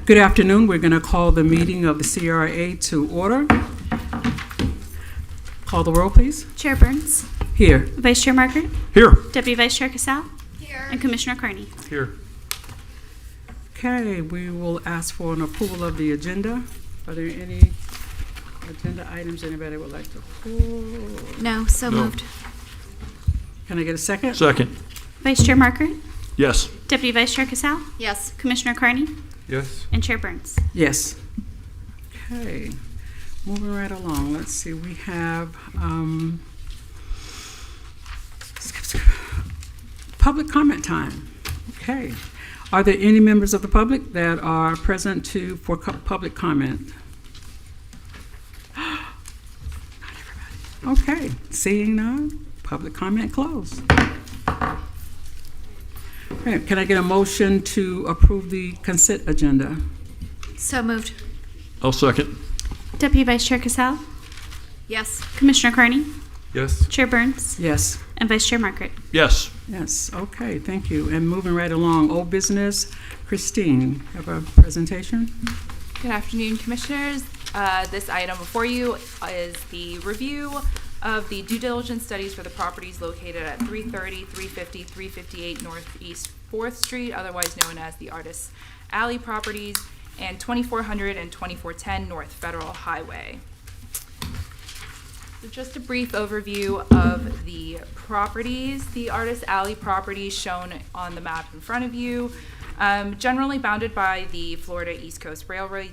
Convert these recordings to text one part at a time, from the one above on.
Good afternoon. We're going to call the meeting of the CRA to order. Call the roll, please. Chair Burns. Here. Vice Chair Margaret. Here. Deputy Vice Chair Casal. Here. And Commissioner Carney. Here. Okay, we will ask for an approval of the agenda. Are there any agenda items anybody would like to pull? No, so No. moved. Can I get a second? Second. Vice Chair Margaret. Yes. Deputy Vice Chair Casal. Yes. Commissioner Carney. Yes. And Chair Burns. Yes. Okay, moving right along. Let's see, we have public comment time. Okay. Are there any members of the public that are present for public comment? Not everybody. Okay, seeing none, public comment closed. Okay, can I get a motion to approve the consent agenda? So moved. I'll second. Deputy Vice Chair Casal. Yes. Commissioner Carney. Yes. Chair Burns. Yes. And Vice Chair Margaret. Yes. Yes, okay, thank you. And moving right along, old business, Christine, have a presentation? Good afternoon, Commissioners. This item before you is the review of the due diligence studies for the properties located at 330, 350, 358 Northeast 4th Street, otherwise known as the Artist Alley properties, and 2400 and 2410 North Federal Highway. So just a brief overview of the properties. The Artist Alley properties shown on the map in front of you, generally bounded by the Florida East Coast Railway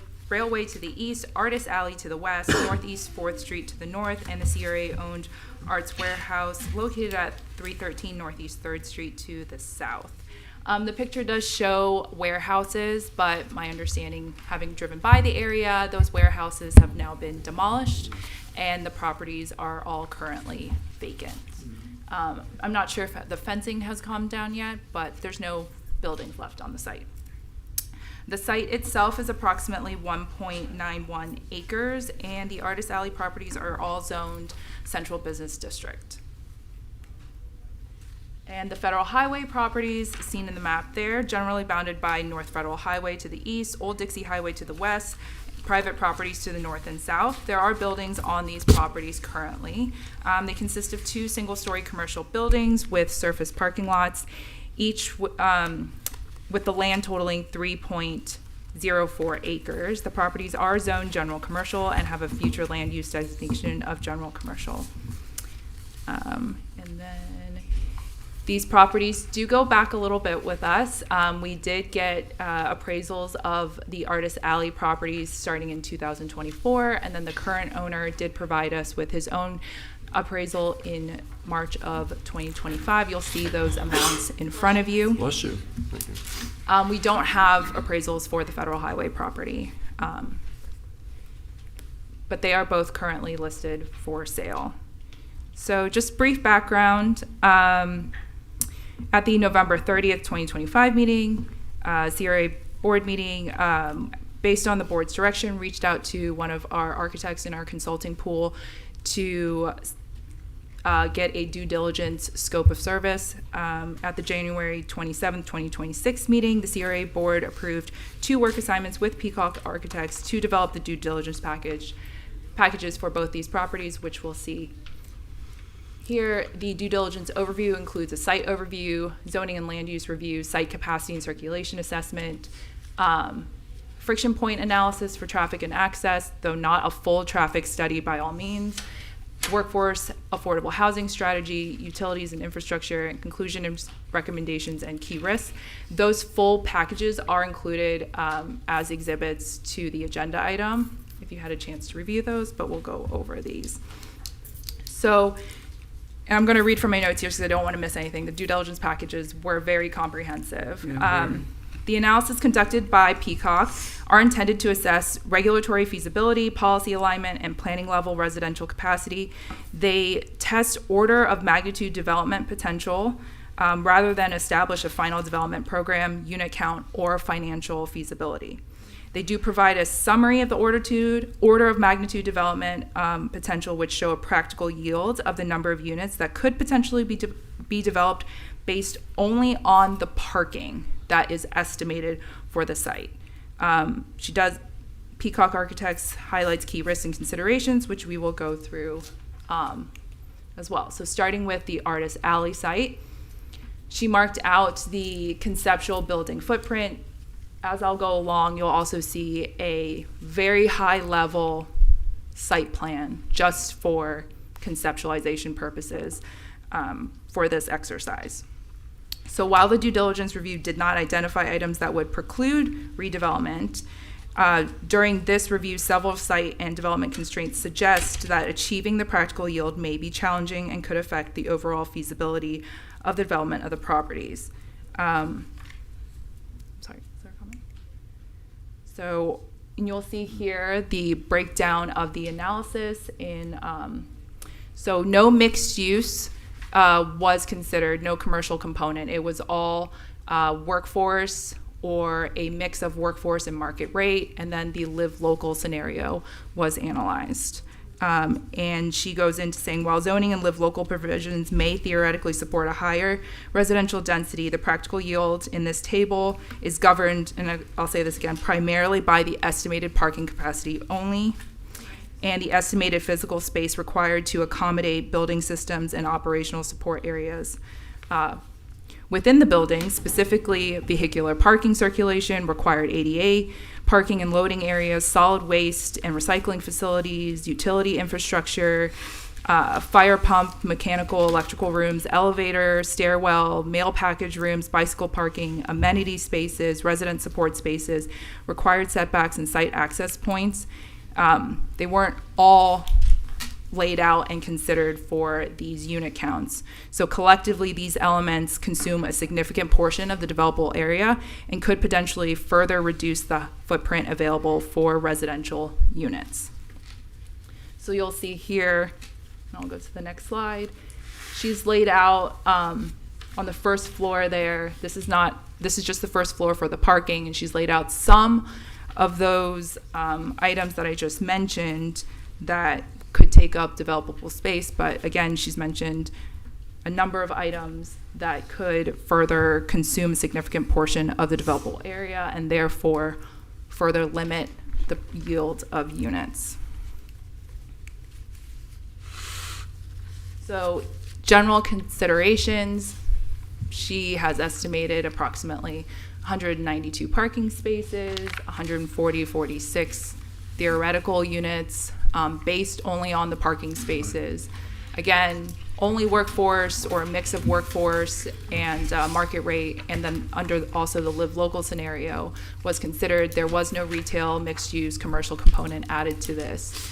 to the east, Artist Alley to the west, Northeast 4th Street to the north, and the CRA-owned Arts Warehouse located at 313 Northeast 3rd Street to the south. The picture does show warehouses, but my understanding, having driven by the area, those warehouses have now been demolished, and the properties are all currently vacant. I'm not sure if the fencing has come down yet, but there's no buildings left on the site. The site itself is approximately 1.91 acres, and the Artist Alley properties are all zoned Central Business District. And the Federal Highway properties seen in the map there, generally bounded by North Federal Highway to the east, Old Dixie Highway to the west, private properties to the north and south. There are buildings on these properties currently. They consist of 2 single-story commercial buildings with surface parking lots, each with the land totaling 3.04 acres. The properties are zoned general commercial and have a future land use designation of general commercial. And then these properties do go back a little bit with us. We did get appraisals of the Artist Alley properties starting in 2024, and then the current owner did provide us with his own appraisal in March of 2025. You'll see those amounts in front of you. Bless you. Thank you. We don't have appraisals for the Federal Highway property, but they are both currently listed for sale. So just brief background. At the November 30th, 2025 meeting, CRA board meeting, based on the board's direction, reached out to one of our architects in our consulting pool to get a due diligence scope of service. At the January 27th, 2026 meeting, the CRA board approved 2 work assignments with Peacock Architects to develop the due diligence packages for both these properties, which we'll see here. The due diligence overview includes a site overview, zoning and land use review, site capacity and circulation assessment, friction point analysis for traffic and access, though not a full traffic study by all means, workforce, affordable housing strategy, utilities and infrastructure, and conclusion and recommendations and key risks. Those full packages are included as exhibits to the agenda item, if you had a chance to review those, but we'll go over these. So, and I'm going to read from my notes here because I don't want to miss anything. The due diligence packages were very comprehensive. Yeah, The analysis conducted by Peacock are intended to assess regulatory feasibility, policy alignment, and planning level residential capacity. They test order of magnitude development potential rather than establish a final development program, unit count, or financial feasibility. They do provide a summary of the order of magnitude development potential, which show a practical yield of the number of units that could potentially be developed based only on the parking that is estimated for the site. Peacock Architects highlights key risks and considerations, which we will go through as well. So starting with the Artist Alley site, she marked out the conceptual building footprint. As I'll go along, you'll also see a very high level site plan just for conceptualization purposes for this exercise. So while the due diligence review did not identify items that would preclude redevelopment, during this review, several site and development constraints suggest that achieving the practical yield may be challenging and could affect the overall feasibility of the development of the properties. Sorry, is there a comment? So, and you'll see here the breakdown of the analysis in, so no mixed use was considered, no commercial component. It was all workforce or a mix of workforce and market rate, and then the live local scenario was analyzed. And she goes into saying, while zoning and live local provisions may theoretically support a higher residential density, the practical yield in this table is governed, and I'll say this again, primarily by the estimated parking capacity only and the estimated physical space required to accommodate building systems and operational support areas. Within the building, specifically vehicular parking circulation, required ADA, parking and loading areas, solid waste and recycling facilities, utility infrastructure, fire pump, mechanical, electrical rooms, elevator, stairwell, mail package rooms, bicycle parking, amenity spaces, resident support spaces, required setbacks and site access points. They weren't all laid out and considered for these unit counts. So collectively, these elements consume a significant portion of the developable area and could potentially further reduce the footprint available for residential units. So you'll see here, and I'll go to the next slide, she's laid out on the first floor there, this is just the first floor for the parking, and she's laid out some of those items that I just mentioned that could take up developable space, but again, she's mentioned a number of items that could further consume a significant portion of the developable area and therefore further limit the yield of units. So general considerations, she has estimated approximately 192 parking spaces, 146 theoretical units, based only on the parking spaces. Again, only workforce or a mix of workforce and market rate, and then under also the live local scenario was considered. There was no retail, mixed use, commercial component added to this.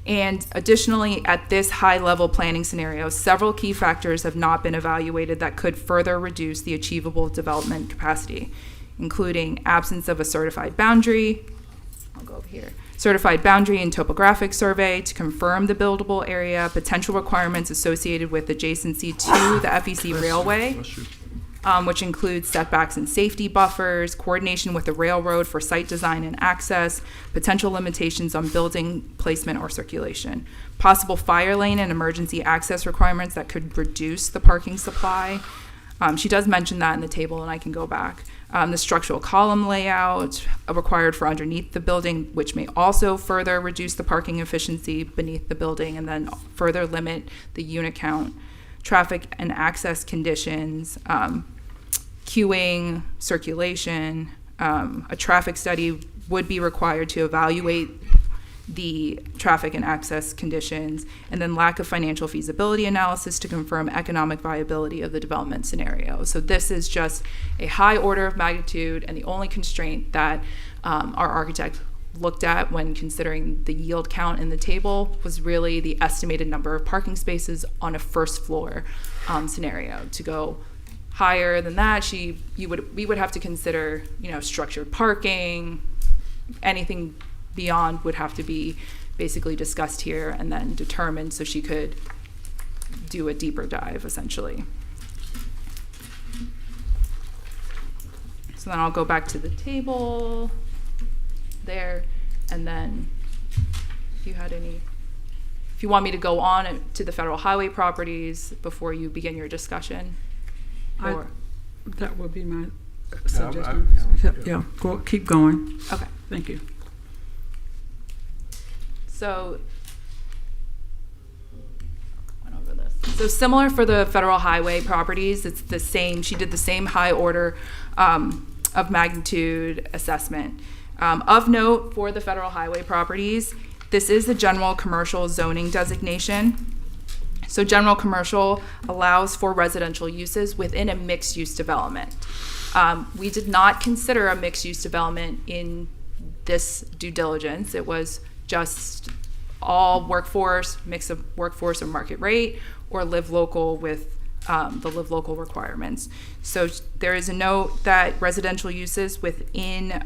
And additionally, at this high level planning scenario, several key factors have not been evaluated that could further reduce the achievable development capacity, including absence of a certified boundary, I'll go over here, certified boundary and topographic survey to confirm the buildable area, potential requirements associated with adjacency to the FEC railway, which includes setbacks and safety buffers, coordination with the railroad for site design and access, potential limitations on building placement or circulation, possible fire lane and emergency access requirements that could reduce the parking supply. She does mention that in the table, and I can go back. The structural column layout required for underneath the building, which may also further reduce the parking efficiency beneath the building and then further limit the unit count. Traffic and access conditions, queuing, circulation, a traffic study would be required to evaluate the traffic and access conditions, and then lack of financial feasibility analysis to confirm economic viability of the development scenario. So this is just a high order of magnitude, and the only constraint that our architect looked at when considering the yield count in the table was really the estimated number of parking spaces on a first floor scenario. To go higher than that, we would have to consider, structured parking, anything beyond would have to be basically discussed here and then determined so she could do a deeper dive, essentially. So then I'll go back to the table there, and then if you want me to go on to the federal highway properties before you begin your discussion. That would be my suggestions? Yeah, keep going. Okay. Thank you. So, went over this. So similar for the federal highway properties, it's the same. She did the same high order of magnitude assessment. Of note for the federal highway properties, this is the general commercial zoning designation. So general commercial allows for residential uses within a mixed-use development. We did not consider a mixed-use development in this due diligence. It was just all workforce, mix of workforce or market rate, or live local with the live local requirements. So there is a note that residential uses within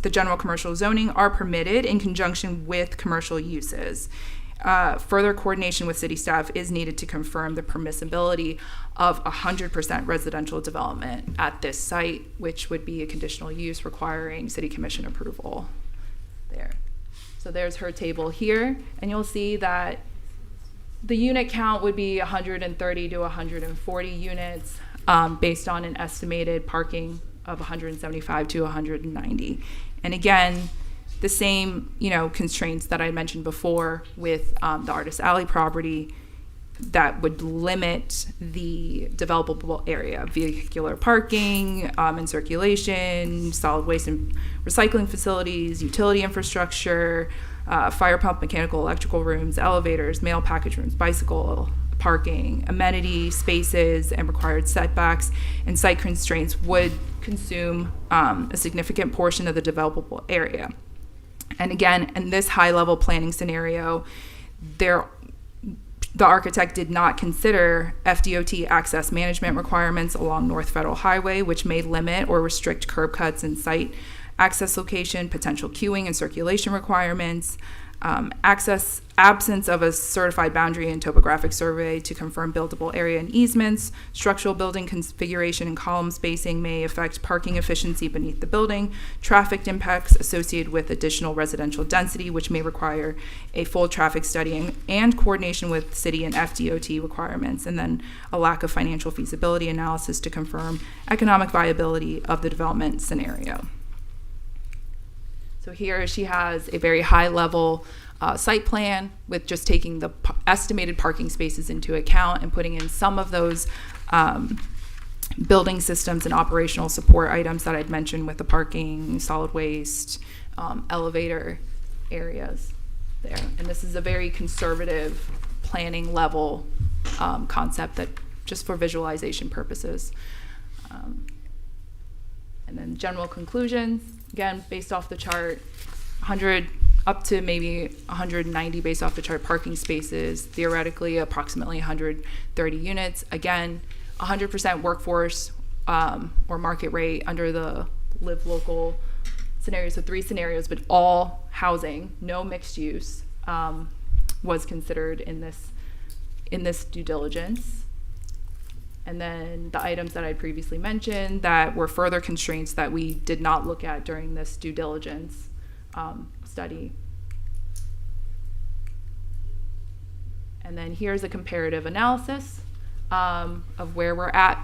the general commercial zoning are permitted in conjunction with commercial uses. Further coordination with city staff is needed to confirm the permissibility of 100% residential development at this site, which would be a conditional use requiring city commission approval there. So there's her table here, and you'll see that the unit count would be 130 to 140 units based on an estimated parking of 175 to 190. And again, the same, constraints that I mentioned before with the Artist Alley property that would limit the developable area, vehicular parking and circulation, solid waste and recycling facilities, utility infrastructure, fire pump, mechanical, electrical rooms, elevators, mail package rooms, bicycle parking, amenity spaces, and required setbacks and site constraints would consume a significant portion of the developable area. And again, in this high-level planning scenario, the architect did not consider FDOT access management requirements along North Federal Highway, which may limit or restrict curb cuts and site access location, potential queuing and circulation requirements, absence of a certified boundary and topographic survey to confirm buildable area and easements, structural building configuration and column spacing may affect parking efficiency beneath the building, traffic impacts associated with additional residential density, which may require a full traffic study and coordination with city and FDOT requirements, and then a lack of financial feasibility analysis to confirm economic viability of the development scenario. So here she has a very high level site plan with just taking the estimated parking spaces into account and putting in some of those building systems and operational support items that I'd mentioned with the parking, solid waste, elevator areas there. And this is a very conservative planning level concept that just for visualization purposes. And then general conclusions, again, based off the chart, 100 up to maybe 190 based off the chart parking spaces, theoretically approximately 130 units. Again, 100% workforce or market rate under the live local scenario. So 3 scenarios, but all housing, no mixed use, was considered in this due diligence. And then the items that I previously mentioned that were further constraints that we did not look at during this due diligence study. And then here's a comparative analysis of where we're at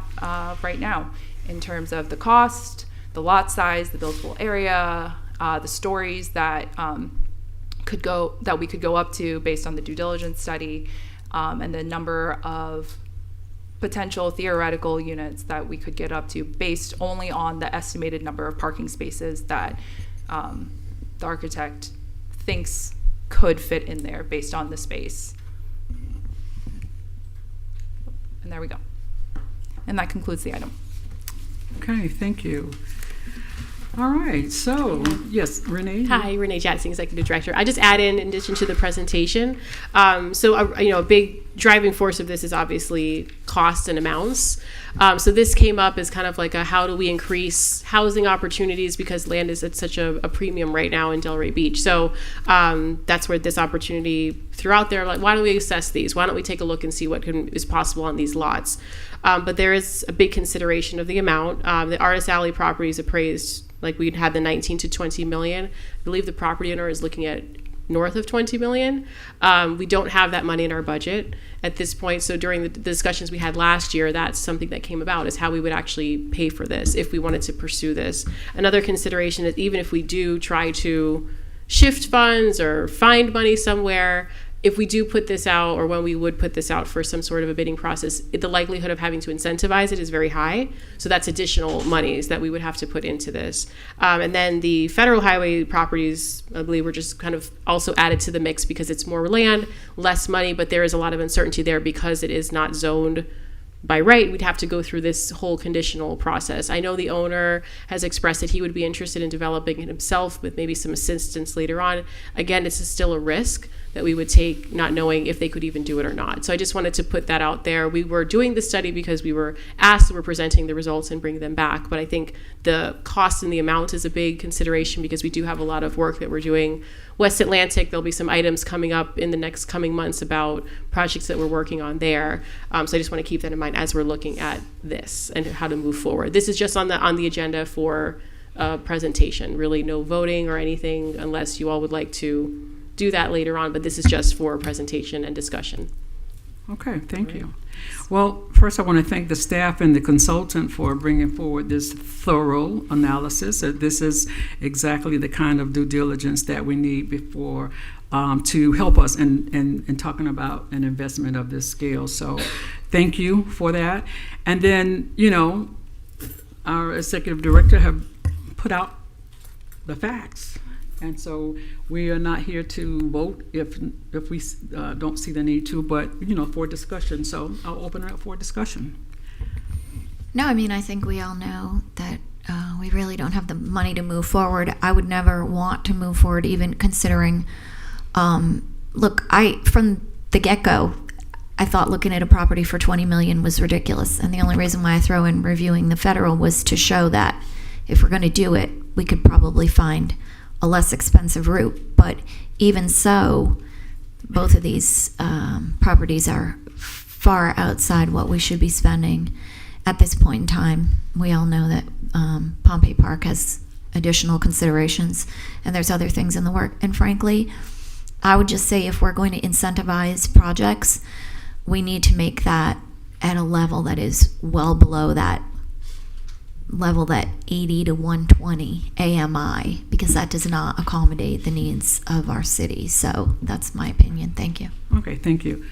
right now in terms of the cost, the lot size, the buildable area, the stories that we could go up to based on the due diligence study, and the number of potential theoretical units that we could get up to based only on the estimated number of parking spaces that the architect thinks could fit in there based on the space. And there we go. And that concludes the item. Okay, thank you. All right, so, yes, Renee? Hi, Renee Jackson, Executive Director. I just add in addition to the presentation. A big driving force of this is obviously cost and amounts. So this came up as kind of like a how do we increase housing opportunities because land is at such a premium right now in Delray Beach. So that's where this opportunity threw out there, like, why don't we assess these? Why don't we take a look and see what is possible on these lots? But there is a big consideration of the amount. The Artist Alley property is appraised like we'd had the 19 to 20 million. I believe the property owner is looking at north of 20 million. We don't have that money in our budget at this point. So during the discussions we had last year, that's something that came about, is how we would actually pay for this if we wanted to pursue this. Another consideration is, even if we do try to shift funds or find money somewhere, if we do put this out, or when we would put this out for some sort of a bidding process, the likelihood of having to incentivize it is very high. So that's additional monies that we would have to put into this. And then the federal highway properties, I believe, were just kind of also added to the mix because it's more land, less money, but there is a lot of uncertainty there because it is not zoned by right. We'd have to go through this whole conditional process. I know the owner has expressed that he would be interested in developing it himself with maybe some assistance later on. Again, it's still a risk that we would take, not knowing if they could even do it or not. So I just wanted to put that out there. We were doing the study because we were asked, we're presenting the results and bringing them back. But I think the cost and the amount is a big consideration because we do have a lot of work that we're doing. West Atlantic, there'll be some items coming up in the next coming months about projects that we're working on there. So I just want to keep that in mind as we're looking at this and how to move forward. This is just on the agenda for presentation. Really no voting or anything unless you all would like to do that later on, but this is just for presentation and discussion. Okay, thank you. Well, first I want to thank the staff and the consultant for bringing forward this thorough analysis. This is exactly the kind of due diligence that we need before to help us in talking about an investment of this scale. So thank you for that. And then, our executive director have put out the facts. And so we are not here to vote if we don't see the need to, but, for discussion. So I'll open it up for discussion. No, I mean, I think we all know that we really don't have the money to move forward. I would never want to move forward, even considering, from the get-go, I thought looking at a property for $20 million was ridiculous. And the only reason why I throw in reviewing the federal was to show that if we're going to do it, we could probably find a less expensive route. But even so, both of these properties are far outside what we should be spending at this point in time. We all know that Pompey Park has additional considerations, and there's other things in the work. And frankly, I would just say if we're going to incentivize projects, we need to make that at a level that is well below that level, that 80 to 120 AMI, because that does not accommodate the needs of our city. So that's my opinion. Thank you. Okay, thank you.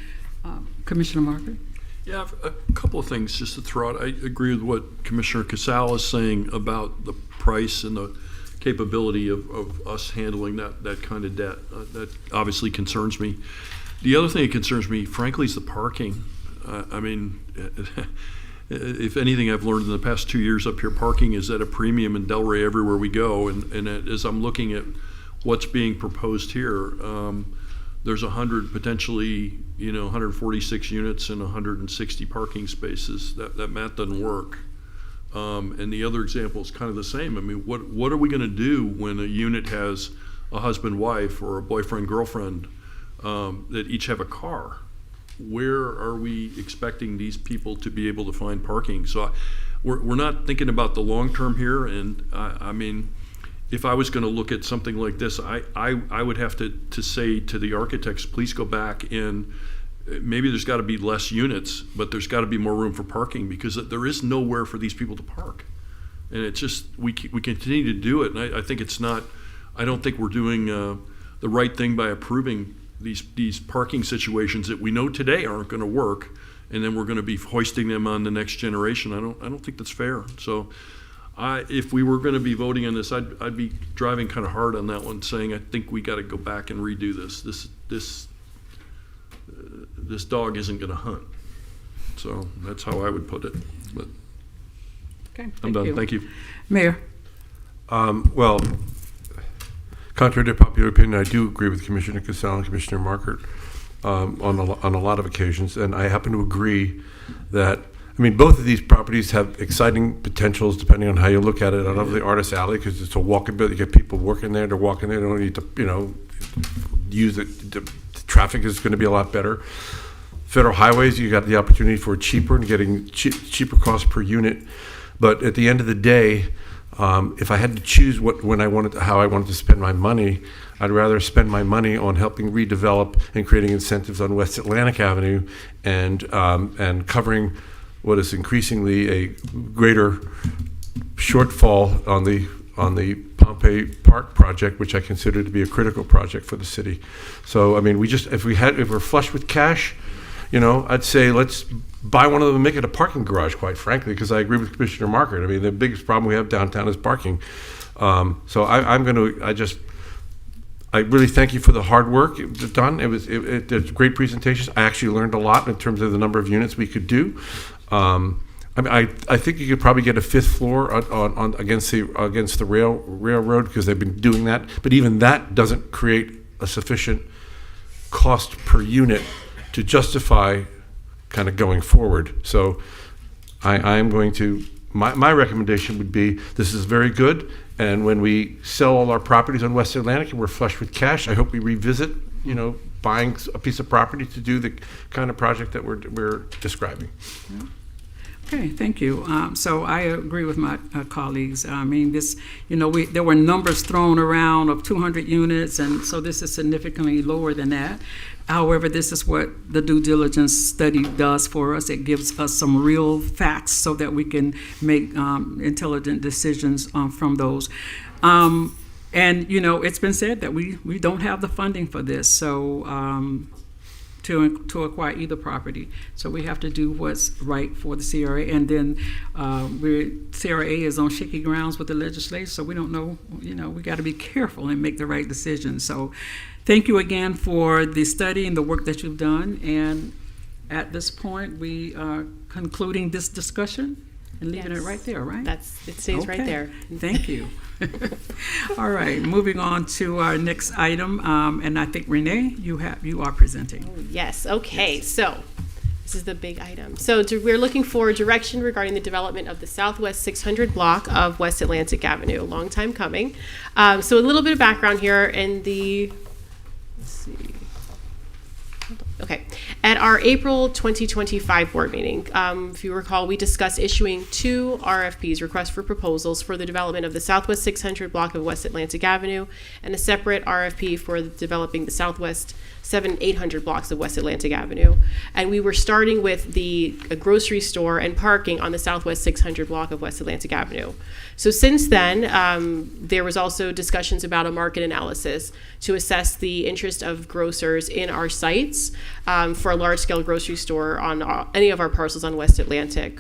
Commissioner Margaret? Yeah, a couple of things just to throw out. I agree with what Commissioner Casal is saying about the price and the capability of us handling that kind of debt. That obviously concerns me. The other thing that concerns me, frankly, is the parking. If anything I've learned in the past 2 years up here, parking is at a premium in Delray everywhere we go. And as I'm looking at what's being proposed here, there's 100 potentially, 146 units and 160 parking spaces. That math doesn't work. And the other example is kind of the same. I mean, what are we going to do when a unit has a husband-wife or a boyfriend-girlfriend that each have a car? Where are we expecting these people to be able to find parking? So we're not thinking about the long term here. And I mean, if I was going to look at something like this, I would have to say to the architects, please go back and maybe there's got to be less units, but there's got to be more room for parking, because there is nowhere for these people to park. And it's just, we continue to do it. And I think it's not, I don't think we're doing the right thing by approving these parking situations that we know today aren't going to work, and then we're going to be hoisting them on the next generation. I don't think that's fair. So if we were going to be voting on this, I'd be driving kind of hard on that one, saying I think we got to go back and redo this. This dog isn't going to hunt. So that's how I would put it. But Okay, I'm done. Thank you. Mayor? Well, contrary to popular opinion, I do agree with Commissioner Casal and Commissioner Markert on a lot of occasions, and I happen to agree that, both of these properties have exciting potentials depending on how you look at it. I love the Artist Alley because it's a walkability. You get people working there, they're walking there, they don't need to, use it. The traffic is going to be a lot better. Federal highways, you got the opportunity for cheaper and getting cheaper cost per unit. But at the end of the day, If I had to choose how I wanted to spend my money, I'd rather spend my money on helping redevelop and creating incentives on West Atlantic Avenue and covering what is increasingly a greater shortfall on the Pompey Park project, which I consider to be a critical project for the city. So, I mean, if we're flush with cash, I'd say let's buy one of them and make it a parking garage, quite frankly, because I agree with Commissioner Margaret. I mean, the biggest problem we have downtown is parking. So I really thank you for the hard work done. It's great presentations. I actually learned a lot in terms of the number of units we could do. I think you could probably get a fifth floor against the railroad because they've been doing that. But even that doesn't create a sufficient cost per unit to justify kind of going forward. So I am going to, my recommendation would be, this is very good, and when we sell all our properties on West Atlantic and we're flush with cash, I hope we revisit, buying a piece of property to do the kind of project that we're describing. Yeah. Okay, thank you. So I agree with my colleagues. I mean, there were numbers thrown around of 200 units, and so this is significantly lower than that. However, this is what the due diligence study does for us. It gives us some real facts so that we can make intelligent decisions from those. And, it's been said that we don't have the funding for this, so to acquire either property. So we have to do what's right for the CRA. And then CRA is on shaky grounds with the legislature, so we don't know, we got to be careful and make the right decision. So thank you again for the study and the work that you've done. And at this point, we are concluding this discussion and leaving it right there, right? It stays right there. Thank you. All right, moving on to our next item, and I think Renee, you are presenting. Yes. Okay. So this is the big item. So we're looking for direction regarding the development of the Southwest 600 block of West Atlantic Avenue. A long time coming. So a little bit of background here in the. Let's see. Okay. At our April 2025 board meeting, if you recall, we discussed issuing 2 RFPs, requests for proposals, for the development of the Southwest 600 block of West Atlantic Avenue, and a separate RFP for developing the Southwest 800 blocks of West Atlantic Avenue. And we were starting with the grocery store and parking on the Southwest 600 block of West Atlantic Avenue. So since then, there was also discussions about a market analysis to assess the interest of grocers in our sites for a large-scale grocery store on any of our parcels on West Atlantic,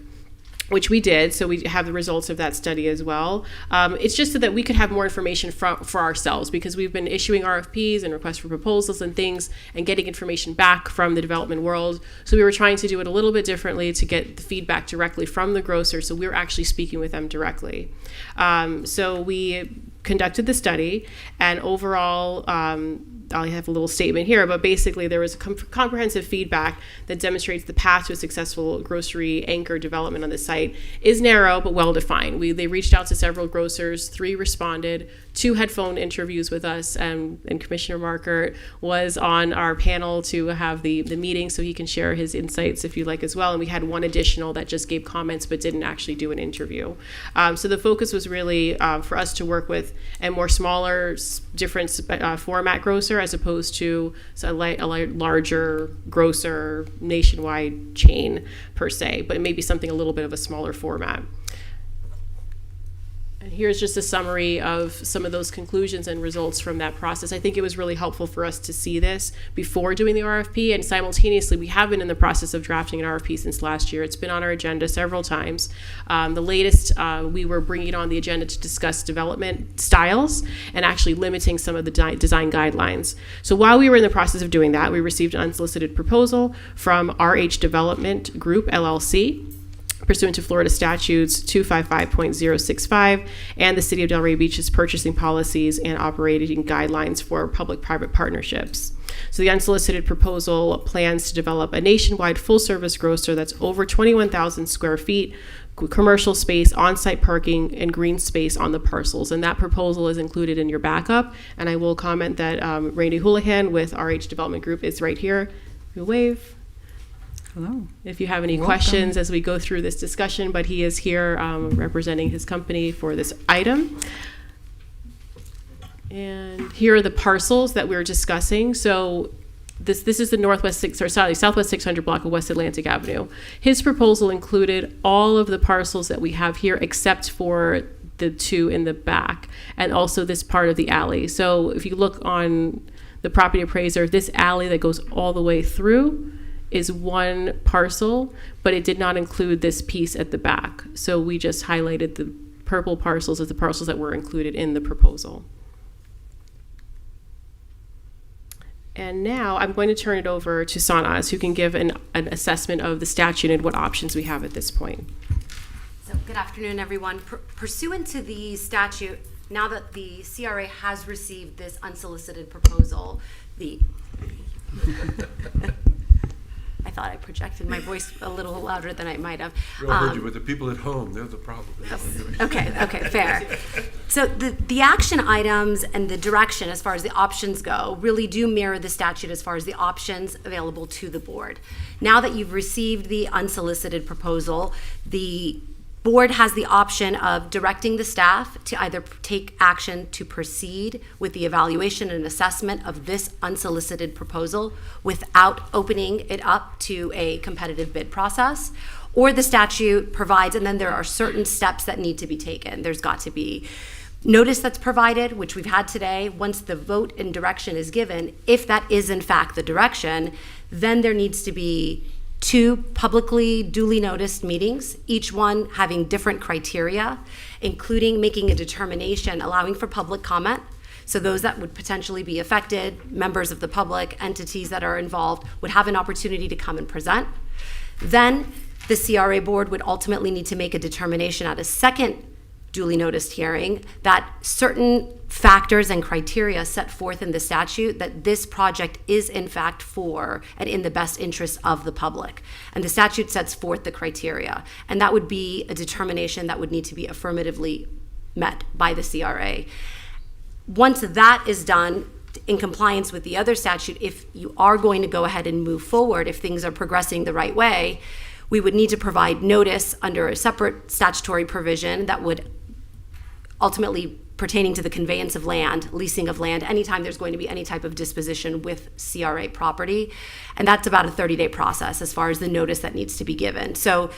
which we did. So we have the results of that study as well. It's just so that we could have more information for ourselves, because we've been issuing RFPs and requests for proposals and things and getting information back from the development world. So we were trying to do it a little bit differently to get the feedback directly from the grocer. So we were actually speaking with them directly. So we conducted the study, and overall, I have a little statement here, but basically there was comprehensive feedback that demonstrates the path to a successful grocery anchor development on the site is narrow but well defined. They reached out to several grocers, 3 responded, 2 had phone interviews with us, and Commissioner Markert was on our panel to have the meeting, so he can share his insights if you like as well. And we had 1 additional that just gave comments but didn't actually do an interview. So the focus was really for us to work with a more smaller, different format grocer, as opposed to a larger grocer nationwide chain per se, but maybe something a little bit of a smaller format. And here's just a summary of some of those conclusions and results from that process. I think it was really helpful for us to see this before doing the RFP, and simultaneously we have been in the process of drafting an RFP since last year. It's been on our agenda several times. The latest, we were bringing it on the agenda to discuss development styles and actually limiting some of the design guidelines. So while we were in the process of doing that, we received an unsolicited proposal from RH Development Group, LLC, pursuant to Florida statutes 255.065 and the City of Delray Beach's purchasing policies and operating guidelines for public-private partnerships. So the unsolicited proposal plans to develop a nationwide full-service grocer that's over 21,000 square feet, commercial space, on-site parking, and green space on the parcels. And that proposal is included in your backup. And I will comment that Randy Houlihan with RH Development Group is right here. We'll wave. Hello. if you have any Welcome. questions as we go through this discussion, but he is here representing his company for this item. And here are the parcels that we're discussing. So this is the southwest 600 block of West Atlantic Avenue. His proposal included all of the parcels that we have here except for the two in the back and also this part of the alley. So if you look on the property appraiser, this alley that goes all the way through is one parcel, but it did not include this piece at the back. So we just highlighted the purple parcels as the parcels that were included in the proposal. And now I'm going to turn it over to Sanaz, who can give an assessment of the statute and what options we have at this point. So, good afternoon, everyone. Pursuant to the statute, now that the CRA has received this unsolicited proposal, I thought I projected my voice a little louder than I might have. We all heard you, but the people at home, they're the problem. Okay, fair. So the action items and the direction as far as the options go really do mirror the statute as far as the options available to the board. Now that you've received the unsolicited proposal, the board has the option of directing the staff to either take action to proceed with the evaluation and assessment of this unsolicited proposal without opening it up to a competitive bid process, or the statute provides, and then there are certain steps that need to be taken. There's got to be notice that's provided, which we've had today. Once the vote and direction is given, if that is in fact the direction, then there needs to be 2 publicly duly noticed meetings, each one having different criteria, including making a determination, allowing for public comment. So those that would potentially be affected, members of the public, entities that are involved, would have an opportunity to come and present. Then the CRA board would ultimately need to make a determination at a second duly noticed hearing that certain factors and criteria set forth in the statute that this project is in fact for and in the best interest of the public. And the statute sets forth the criteria. And that would be a determination that would need to be affirmatively met by the CRA. Once that is done, in compliance with the other statute, if you are going to go ahead and move forward, if things are progressing the right way, we would need to provide notice under a separate statutory provision that would ultimately pertaining to the conveyance of land, leasing of land, anytime there's going to be any type of disposition with CRA property. And that's about a 30-day process as far as the notice that needs to be given. So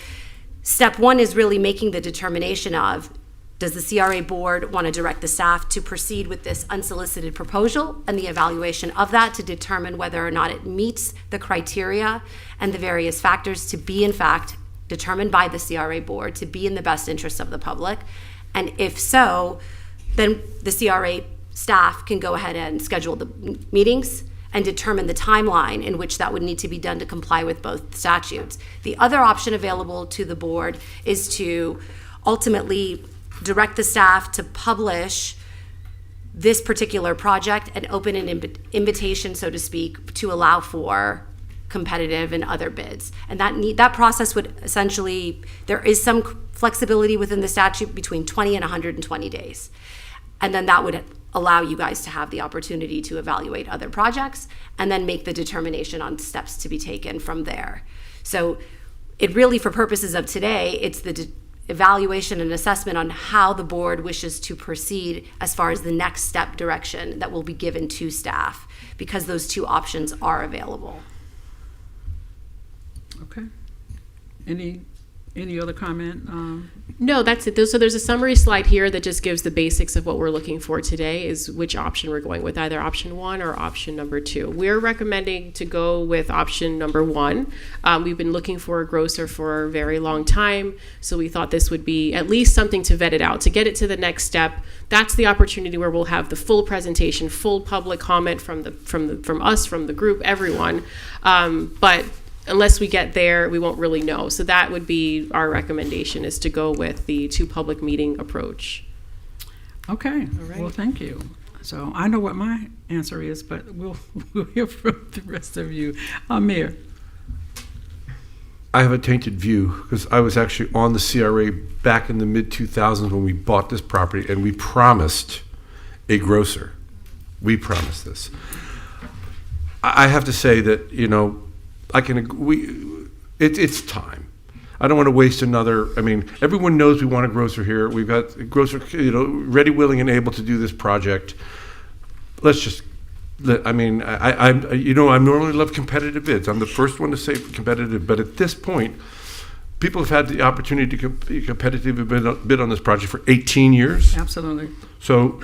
step 1 is really making the determination of, does the CRA board want to direct the staff to proceed with this unsolicited proposal and the evaluation of that to determine whether or not it meets the criteria and the various factors to be in fact determined by the CRA board to be in the best interest of the public. And if so, then the CRA staff can go ahead and schedule the meetings and determine the timeline in which that would need to be done to comply with both statutes. The other option available to the board is to ultimately direct the staff to publish this particular project and open an invitation, so to speak, to allow for competitive and other bids. And that process would essentially, there is some flexibility within the statute between 20 and 120 days. And then that would allow you guys to have the opportunity to evaluate other projects and then make the determination on steps to be taken from there. So it really, for purposes of today, it's the evaluation and assessment on how the board wishes to proceed as far as the next step direction that will be given to staff, because those 2 options are available. Okay. Any other comment? No, that's it. So there's a summary slide here that just gives the basics of what we're looking for today, is which option we're going with, either option 1 or option number 2. We're recommending to go with option number 1. We've been looking for a grocer for a very long time, so we thought this would be at least something to vet it out, to get it to the next step. That's the opportunity where we'll have the full presentation, full public comment from us, from the group, everyone. But unless we get there, we won't really know. So that would be our recommendation, is to go with the 2 public meeting approach. Okay. right. Well, thank you. So I know what my answer is, but we'll hear from the rest of you. Mayor. I have a tainted view because I was actually on the CRA back in the mid-2000s when we bought this property, and we promised a grocer. We promised this. I have to say that, it's time. I don't want to waste another. I mean, everyone knows we want a grocer here. We've got a grocer, ready, willing, and able to do this project. Let's just. I mean, I normally love competitive bids. I'm the first one to say competitive, but at this point, people have had the opportunity to competitively bid on this project for 18 years. Absolutely. So,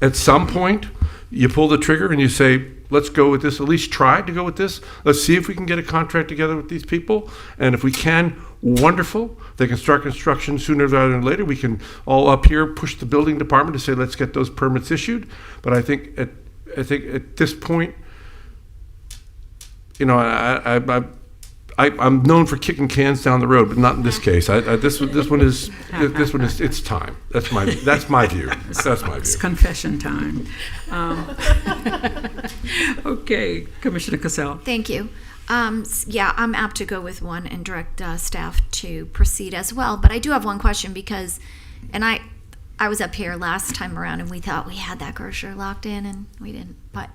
at some point, you pull the trigger and you say, let's go with this, at least try to go with this. Let's see if we can get a contract together with these people. And if we can, wonderful. They can start construction sooner rather than later. We can all up here push the building department to say, let's get those permits issued. But I think at this point, I'm known for kicking cans down the road, but not in this case. This one is it's time. That's my view. That's my view. It's confession time. Okay, Commissioner Cassell. Thank you. Yeah, I'm apt to go with one and direct staff to proceed as well. But I do have one question because, I was up here last time around and we thought we had that grocer locked in and we didn't. But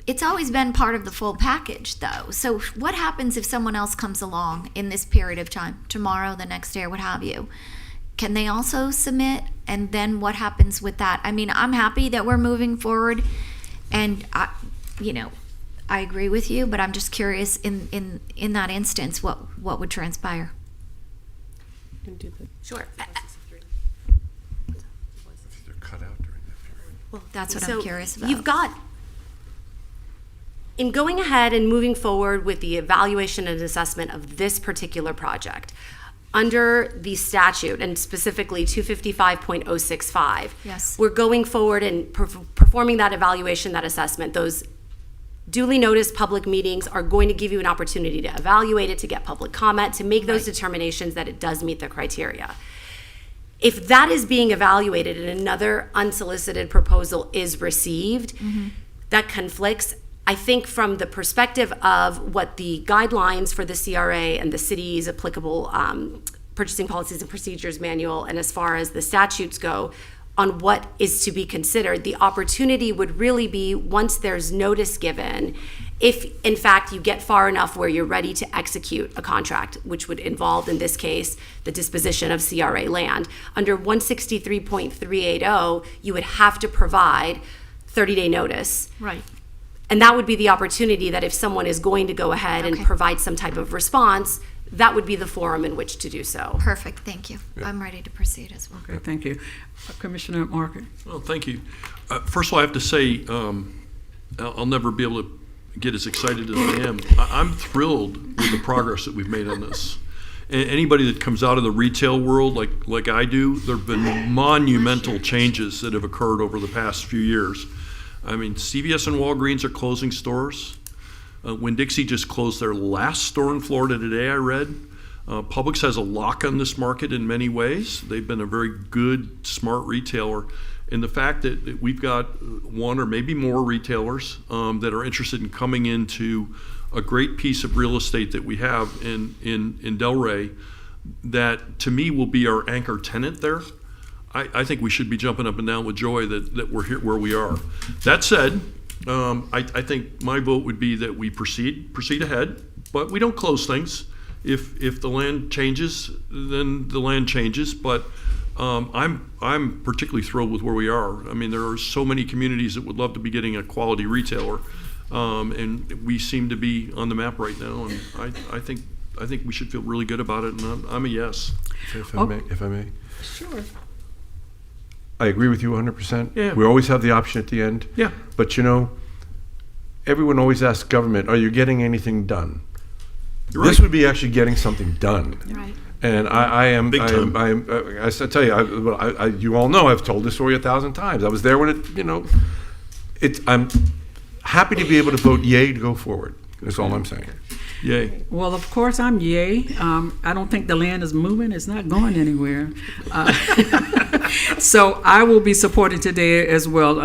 it's always been part of the full package, though. So what happens if someone else comes along in this period of time, tomorrow, the next day, or what have you? Can they also submit? And then what happens with that? I mean, I'm happy that we're moving forward, and I agree with you, but I'm just curious in that instance, what would transpire? Sure. They're cut out during that period. Well, that's what I'm curious about. You've got, in going ahead and moving forward with the evaluation and assessment of this particular project, under the statute, and specifically 255.065, yes, we're going forward and performing that evaluation, that assessment. Those duly noticed public meetings are going to give you an opportunity to evaluate it, to get public comment, to make those determinations that it does meet the criteria. If that is being evaluated and another unsolicited proposal is received, that conflicts, I think from the perspective of what the guidelines for the CRA and the city's applicable purchasing policies and procedures manual, and as far as the statutes go, on what is to be considered, the opportunity would really be once there's notice given, if in fact you get far enough where you're ready to execute a contract, which would involve, in this case, the disposition of CRA land. Under 163.380, you would have to provide 30-day notice. right. And that would be the opportunity that if someone is going to go ahead and provide some type of response, that would be the forum in which to do so. Perfect. Thank you. I'm ready to proceed as well. Okay, thank you. Commissioner Market. Well, thank you. First of all, I have to say, I'll never be able to get as excited as I am. I'm thrilled with the progress that we've made on this. And anybody that comes out of the retail world like I do, there have been monumental changes that have occurred over the past few years. I mean, CVS and Walgreens are closing stores. Winn-Dixie just closed their last store in Florida today, I read. Publix has a lock on this market in many ways. They've been a very good, smart retailer. And the fact that we've got one or maybe more retailers that are interested in coming into a great piece of real estate that we have in Delray, that to me will be our anchor tenant there. I think we should be jumping up and down with joy that we're here where we are. That said, I think my vote would be that we proceed ahead, but we don't close things. If the land changes, then the land changes. But I'm particularly thrilled with where we are. I mean, there are so many communities that would love to be getting a quality retailer, and we seem to be on the map right now. And I think we should feel really good about it. And I'm a yes. If I may. Sure. I agree with you 100%. Yeah. We always have the option at the end. Yeah. But everyone always asks government, are you getting anything done? You're This right. would be actually getting something done. Right. And I am, Big time. I tell you, you all know I've told this story 1,000 times. I was there when I'm happy to be able to vote yay to go forward. That's all I'm saying. Yay. Well, of course, I'm yay. I don't think the land is moving. It's not going anywhere. So I will be supporting today as well.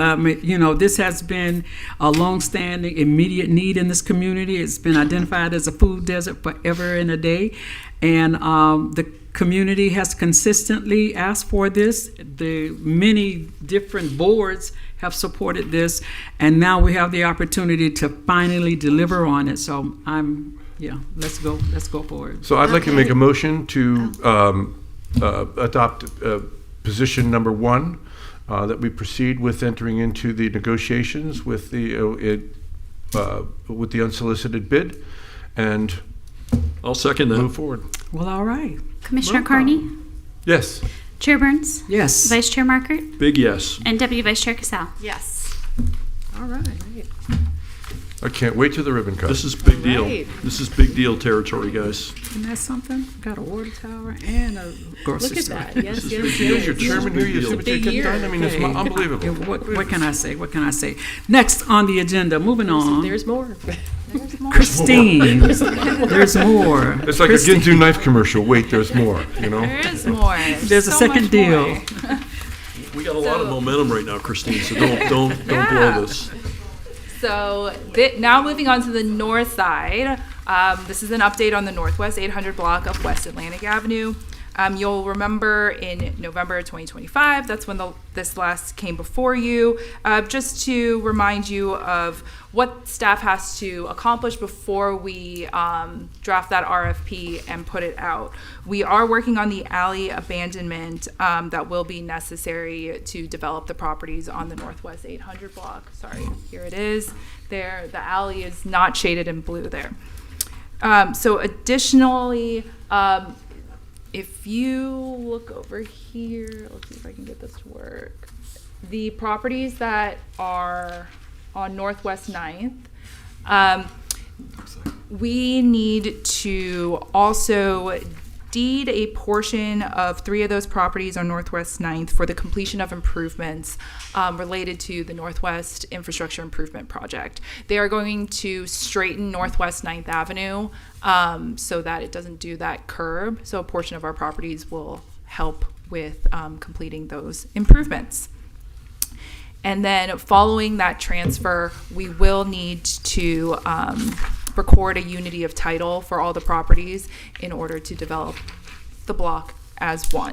This has been a long-standing, immediate need in this community. It's been identified as a food desert forever and a day. And the community has consistently asked for this. The many different boards have supported this. And now we have the opportunity to finally deliver on it. So I'm yeah, let's go for it. So I'd like to make a Okay. motion to adopt position number 1, that we proceed with entering into the negotiations with the unsolicited bid and I'll second move that. forward. Well, all right. Commissioner Roll call. Carney, Yes. Chair Burns, Yes. Vice Chair Markert, Big yes. and Deputy Vice Chair Casal. Yes. All right. I can't wait till the ribbon cut. This is big deal. Right. This is big deal territory, guys. Isn't that something? Got a water tower and a grocery Look at store. that. Yes, yes, Here's yes. your chairman here. You see what you're getting done? I mean, it's Hey, unbelievable. What can I say? What can I say? Next on the agenda, moving on. There's more. Christine. There's more. It's like a Ginzu knife commercial. Wait, there's more, you know? There is more. There's a so second much deal. more. We got a lot of So- momentum right now, Christine, so don't Yeah. blow this. So now moving on to the north side, this is an update on the Northwest 800 block of West Atlantic Avenue. You'll remember in November 2025, that's when this last came before you, just to remind you of what staff has to accomplish before we draft that RFP and put it out. We are working on the alley abandonment that will be necessary to develop the properties on the Northwest 800 block. Sorry, here it is. There, the alley is not shaded in blue there. So additionally, if you look over here, let's see if I can get this to work. The properties that are on Northwest 9th, we need to also deed a portion of 3 of those properties on Northwest 9th for the completion of improvements related to the Northwest Infrastructure Improvement Project. They are going to straighten Northwest 9th Avenue so that it doesn't do that curb. So a portion of our properties will help with completing those improvements. And then following that transfer, we will need to record a unity of title for all the properties in order to develop the block as one.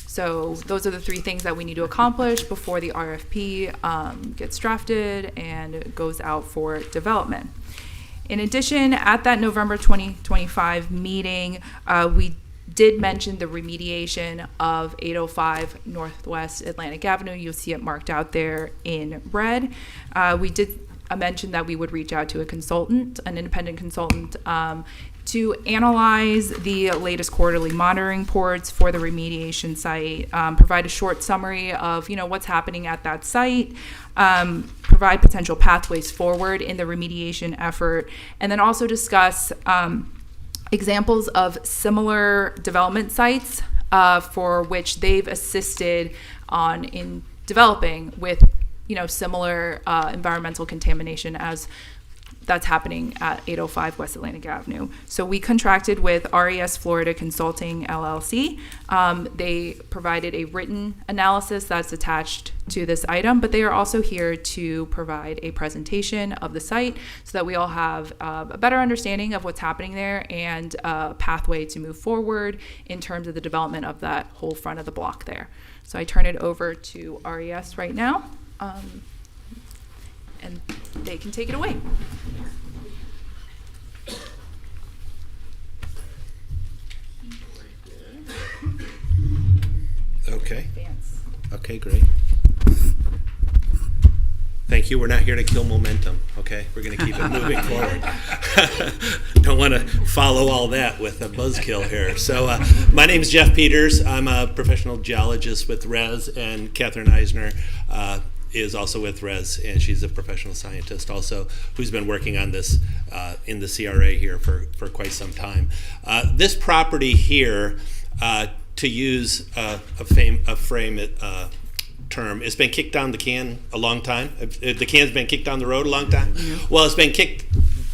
So those are the 3 things that we need to accomplish before the RFP gets drafted and goes out for development. In addition, at that November 2025 meeting, we did mention the remediation of 805 Northwest Atlantic Avenue. You'll see it marked out there in red. We did mention that we would reach out to a consultant, an independent consultant, to analyze the latest quarterly monitoring reports for the remediation site, provide a short summary of what's happening at that site, provide potential pathways forward in the remediation effort, and then also discuss examples of similar development sites for which they've assisted in developing with similar environmental contamination as that's happening at 805 West Atlantic Avenue. So we contracted with RES Florida Consulting LLC. They provided a written analysis that's attached to this item, but they are also here to provide a presentation of the site so that we all have a better understanding of what's happening there and a pathway to move forward in terms of the development of that whole front of the block there. So I turn it over to RES right now. And they can take it away. Okay. Okay, great. Thank you. We're not here to kill momentum, okay? We're going to keep it moving forward. Don't want to follow all that with a buzzkill here. So my name is Jeff Peters. I'm a professional geologist with RES, and Catherine Eisner is also with RES, and she's a professional scientist also who's been working on this in the CRA here for quite some time. This property here, to use a frame term, it's been kicked down the can a long time. The can's been kicked down the road a long time. Mm-hmm. Well, it's been kicked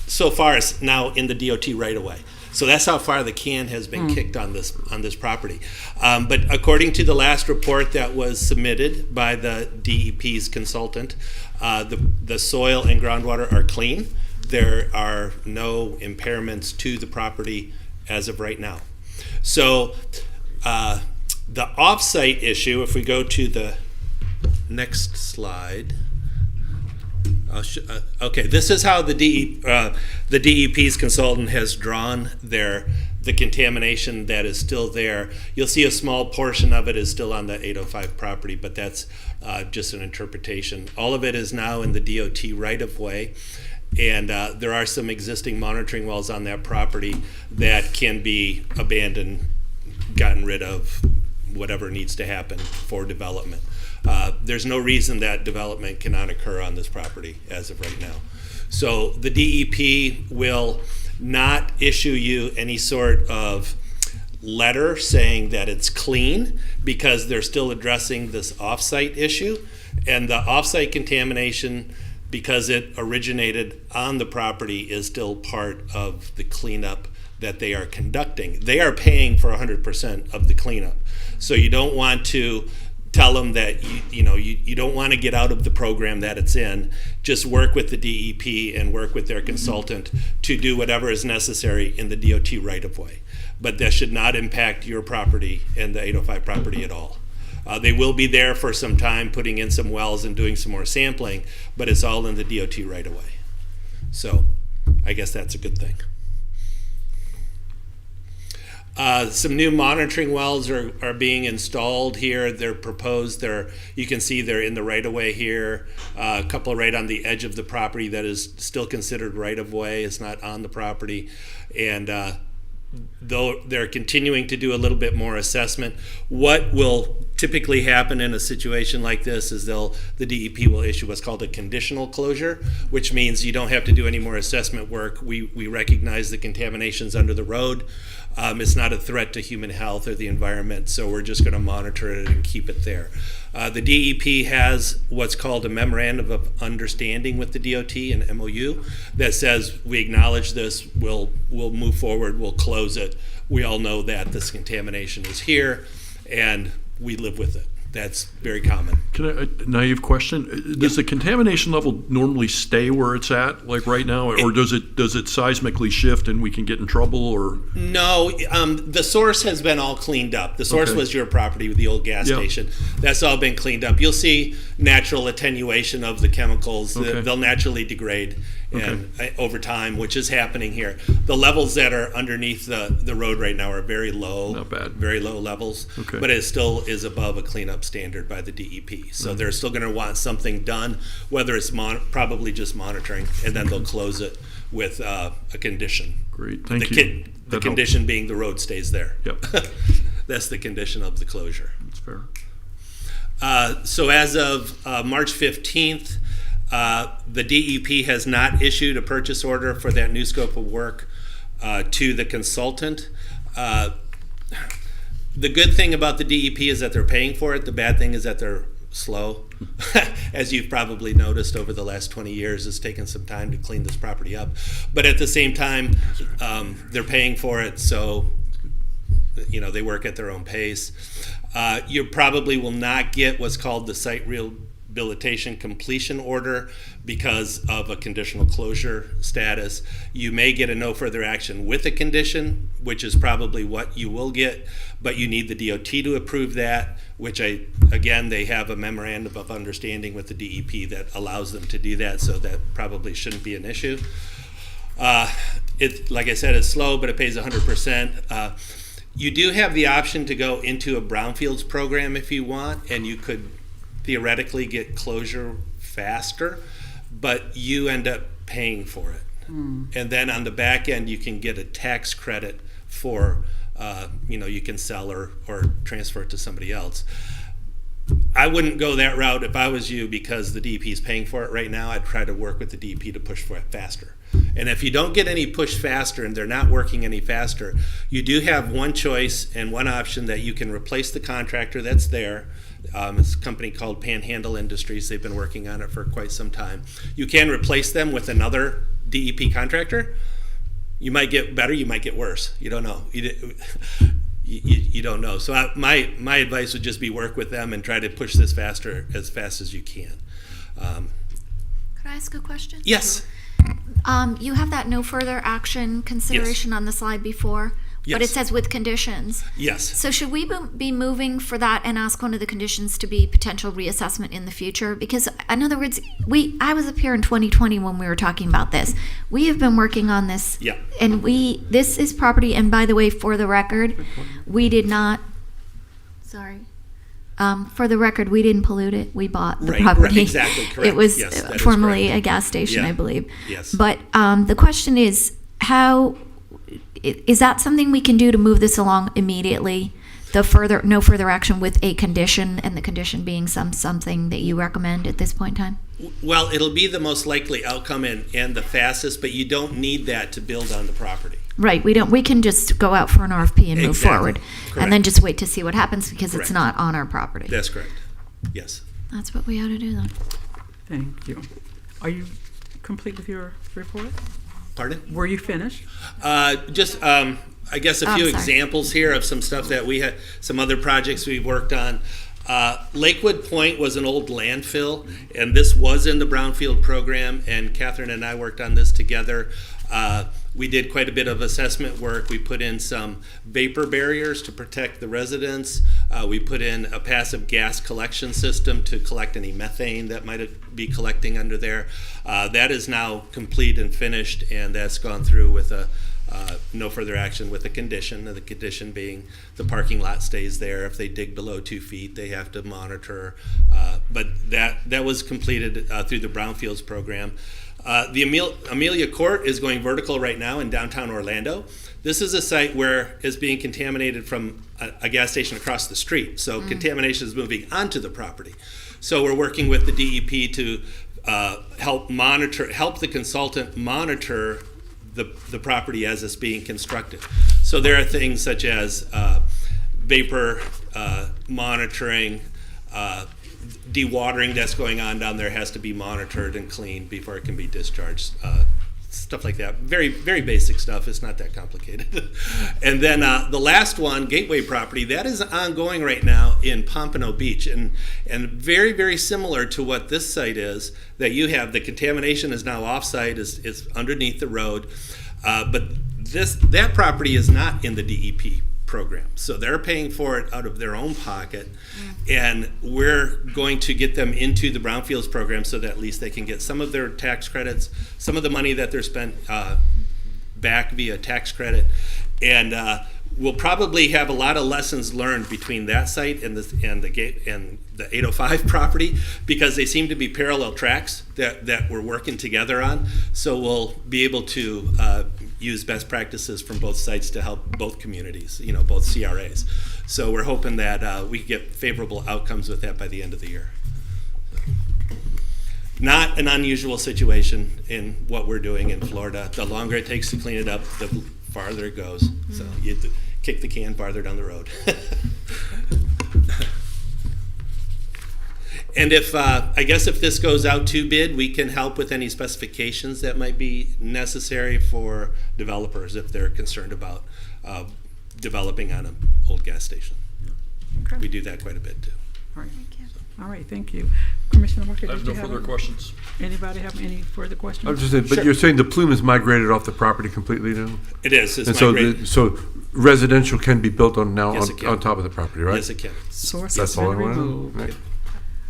so far it's now in the DOT right away. So that's how far the can has been kicked on this property. But according to the last report that was submitted by the DEP's consultant, the soil and groundwater are clean. There are no impairments to the property as of right now. So the offsite issue, if we go to the next slide, Okay, this is how the DEP's consultant has drawn the contamination that is still there. You'll see a small portion of it is still on the 805 property, but that's just an interpretation. All of it is now in the DOT right-of-way, and there are some existing monitoring wells on that property that can be abandoned, gotten rid of, whatever needs to happen for development. There's no reason that development cannot occur on this property as of right now. So the DEP will not issue you any sort of letter saying that it's clean, because they're still addressing this offsite issue. And the offsite contamination, because it originated on the property, is still part of the cleanup that they are conducting. They are paying for 100% of the cleanup. So you don't want to tell them that you don't want to get out of the program that it's in. Just work with the DEP and work with their consultant to do whatever is necessary in the DOT right-of-way. But that should not impact your property and the 805 property at all. They will be there for some time, putting in some wells and doing some more sampling, but it's all in the DOT right-of-way. So I guess that's a good thing. Some new monitoring wells are being installed here. They're proposed. You can see they're in the right-of-way here. A couple right on the edge of the property that is still considered right-of-way. It's not on the property. And though they're continuing to do a little bit more assessment, what will typically happen in a situation like this is the DEP will issue what's called a conditional closure, which means you don't have to do any more assessment work. We recognize the contaminations under the road. It's not a threat to human health or the environment, so we're just going to monitor it and keep it there. The DEP has what's called a memorandum of understanding with the DOT, an MOU, that says we acknowledge this, we'll move forward, we'll close it. We all know that this contamination is here, and we live with it. That's very common. Can I, a naive question? Does the contamination level normally stay where it's at, like right now, or does it seismically shift and we can get in trouble? Or no, the source has been all cleaned up. The source was your property with the old gas station. That's all been cleaned up. You'll see natural attenuation of the chemicals. They'll naturally degrade and over time, which is happening here. The levels that are underneath the road right now are very low. Not bad. Very low levels. But it still is above a cleanup standard by the DEP. So they're still going to want something done, whether it's probably just monitoring, and then they'll close it with a condition. Great, thank you. The condition being the road stays there. Yep. That's the condition of the closure. That's fair. So as of March 15th, the DEP has not issued a purchase order for that new scope of work to the consultant. The good thing about the DEP is that they're paying for it. The bad thing is that they're slow. As you've probably noticed over the last 20 years, it's taken some time to clean this property up. But at the same time, they're paying for it, so they work at their own pace. You probably will not get what's called the site rehabilitation completion order because of a conditional closure status. You may get a no further action with a condition, which is probably what you will get, but you need the DOT to approve that, which they have a memorandum of understanding with the DEP that allows them to do that, so that probably shouldn't be an issue. Like I said, it's slow, but it pays 100%. You do have the option to go into a brownfields program if you want, and you could theoretically get closure faster, but you end up paying for it. And then on the back end, you can get a tax credit for, you can sell or transfer it to somebody else. I wouldn't go that route if I was you, because the DEP is paying for it right now. I'd try to work with the DEP to push for it faster. And if you don't get any push faster and they're not working any faster, you do have one choice and one option that you can replace the contractor that's there. It's a company called Panhandle Industries. They've been working on it for quite some time. You can replace them with another DEP contractor. You might get better, you might get worse. You don't know. You don't know. So my advice would just be work with them and try to push this as fast as you can. Could I ask a question? Yes. You have that no further action consideration on the slide before. But it Yes. says with conditions. Yes. So should we be moving for that and ask one of the conditions to be potential reassessment in the future? Because in other words, I was up here in 2020 when we were talking about this. We have been working on this. Yeah. And this is property, and by the way, for the record, we did not, sorry. For the record, we didn't pollute it. We bought the Right, property. right, exactly, correct. It was Yes, that is formerly correct. a gas station, Yeah. I believe. Yes. But the question is, how is that something we can do to move this along immediately? No further action with a condition, and the condition being something that you recommend at this point in time? Well, it'll be the most likely outcome and the fastest, but you don't need that to build on the property. Right. We can just go out for an RFP and move Exactly. forward, Correct. and then just wait to see what happens because Correct. it's not on our property. That's correct. Yes. That's what we ought to do then. Thank you. Are you complete with your report? Pardon? Were you finished? I guess a few sorry. examples here of some stuff that we had, some other projects we've worked on. Lakewood Point was an old landfill, and this was in the Brownfield program, and Catherine and I worked on this together. We did quite a bit of assessment work. We put in some vapor barriers to protect the residents. We put in a passive gas collection system to collect any methane that might be collecting under there. That is now complete and finished, and that's gone through with no further action with a condition, the condition being the parking lot stays there. If they dig below 2 feet, they have to monitor. But that was completed through the Brownfields program. The Amelia Court is going vertical right now in downtown Orlando. This is a site where it's being contaminated from a gas station across the street. So contamination is moving onto the property. So we're working with the DEP to help the consultant monitor the property as it's being constructed. So there are things such as vapor monitoring, dewatering that's going on down there has to be monitored and cleaned before it can be discharged. Stuff like that. Very, very basic stuff. It's not that complicated. And then the last one, Gateway property, that is ongoing right now in Pompano Beach, and very, very similar to what this site is. That you have the contamination is now off-site, is underneath the road, but that property is not in the DEP program, so they're paying for it out of their own pocket, and we're going to get them into the Brownfields program so that at least they can get some of their tax credits, some of the money that they're spent back via tax credit, and we'll probably have a lot of lessons learned between that site and the 805 property, because they seem to be parallel tracks that we're working together on. So we'll be able to use best practices from both sites to help both communities, both CRAs. So we're hoping that we get favorable outcomes with that by the end of the year. Not an unusual situation in what we're doing in Florida. The longer it takes to clean it up, the farther it goes. So you have to kick the can farther down the road. And I guess if this goes out to bid, we can help with any specifications that might be necessary for developers if they're concerned about developing on an old gas station. Okay. We do that quite a bit too. All right. All right, thank you. Commissioner Walker, I did have you no have further any- questions. Anybody have any further questions? I was just saying, but you're saying the plume has migrated off the property completely now? It is. It's And so, migrated. so residential can be built on now Yes, it can. on top of the property, right? Yes, it can. Source That's has all I been want to know. removed. Right.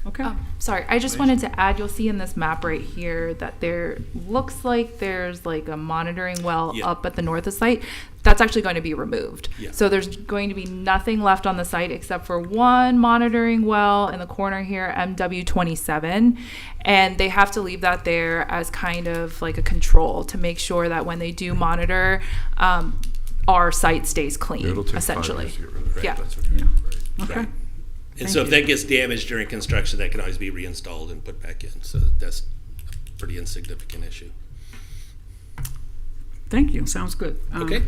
Okay. Sorry, I just wanted to add, you'll see in this map right here that there looks like there's like a monitoring well Yeah. up at the north of the site. That's actually going to be removed. Yeah. So there's going to be nothing left on the site except for one monitoring well in the corner here, MW27. And they have to leave that there as kind of like a control to make sure that when they do monitor, our site stays clean, It'll take 5 essentially. years to get rid of it. Yeah. That's okay. Yeah. Okay. Right. And Thank so if you. that gets damaged during construction, that can always be reinstalled and put back in. So that's a pretty insignificant issue. Thank you. Sounds good. Okay.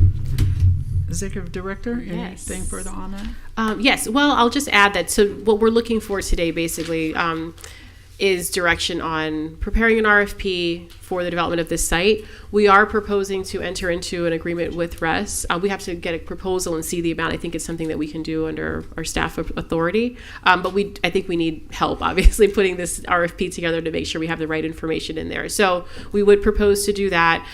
Executive Director, Yes. anything further on that? Yes, well, I'll just add that, so what we're looking for today, basically, is direction on preparing an RFP for the development of this site. We are proposing to enter into an agreement with RES. We have to get a proposal and see the amount. I think it's something that we can do under our staff authority. But I think we need help, obviously, putting this RFP together to make sure we have the right information in there. So we would propose to do that.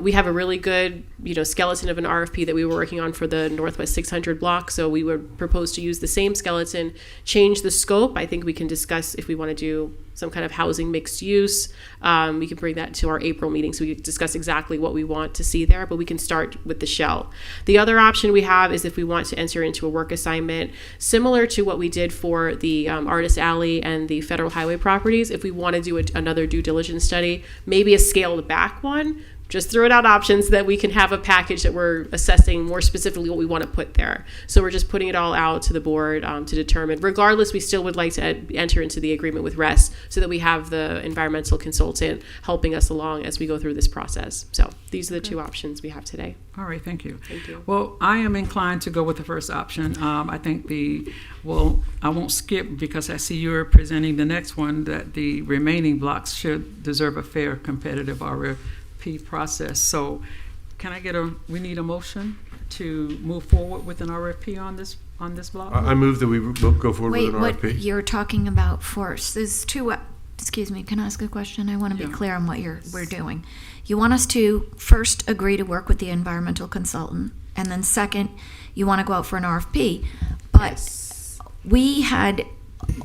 We have a really good, skeleton of an RFP that we were working on for the Northwest 600 block. So we would propose to use the same skeleton, change the scope. I think we can discuss if we want to do some kind of housing mixed use. We can bring that to our April meeting so we can discuss exactly what we want to see there, but we can start with the shell. The other option we have is if we want to enter into a work assignment similar to what we did for the Artist Alley and the Federal Highway properties. If we want to do another due diligence study, maybe a scaled back one, just throwing out options so that we can have a package that we're assessing more specifically what we want to put there. So we're just putting it all out to the board to determine. Regardless, we still would like to enter into the agreement with RES so that we have the environmental consultant helping us along as we go through this process. So these are the two options we have today. All right, thank you. Thank you. Well, I am inclined to go with the first option. I think I won't skip because I see you're presenting the next one, that the remaining blocks should deserve a fair, competitive RFP process. So we need a motion to move forward with an RFP on this block? I move that we go forward Wait, with an what RFP. you're talking about first, there's two, excuse me, can I ask a question? I want to be Yeah. clear on what we're doing. You want us to first agree to work with the environmental consultant, and then second, you want to go out for an RFP. But we had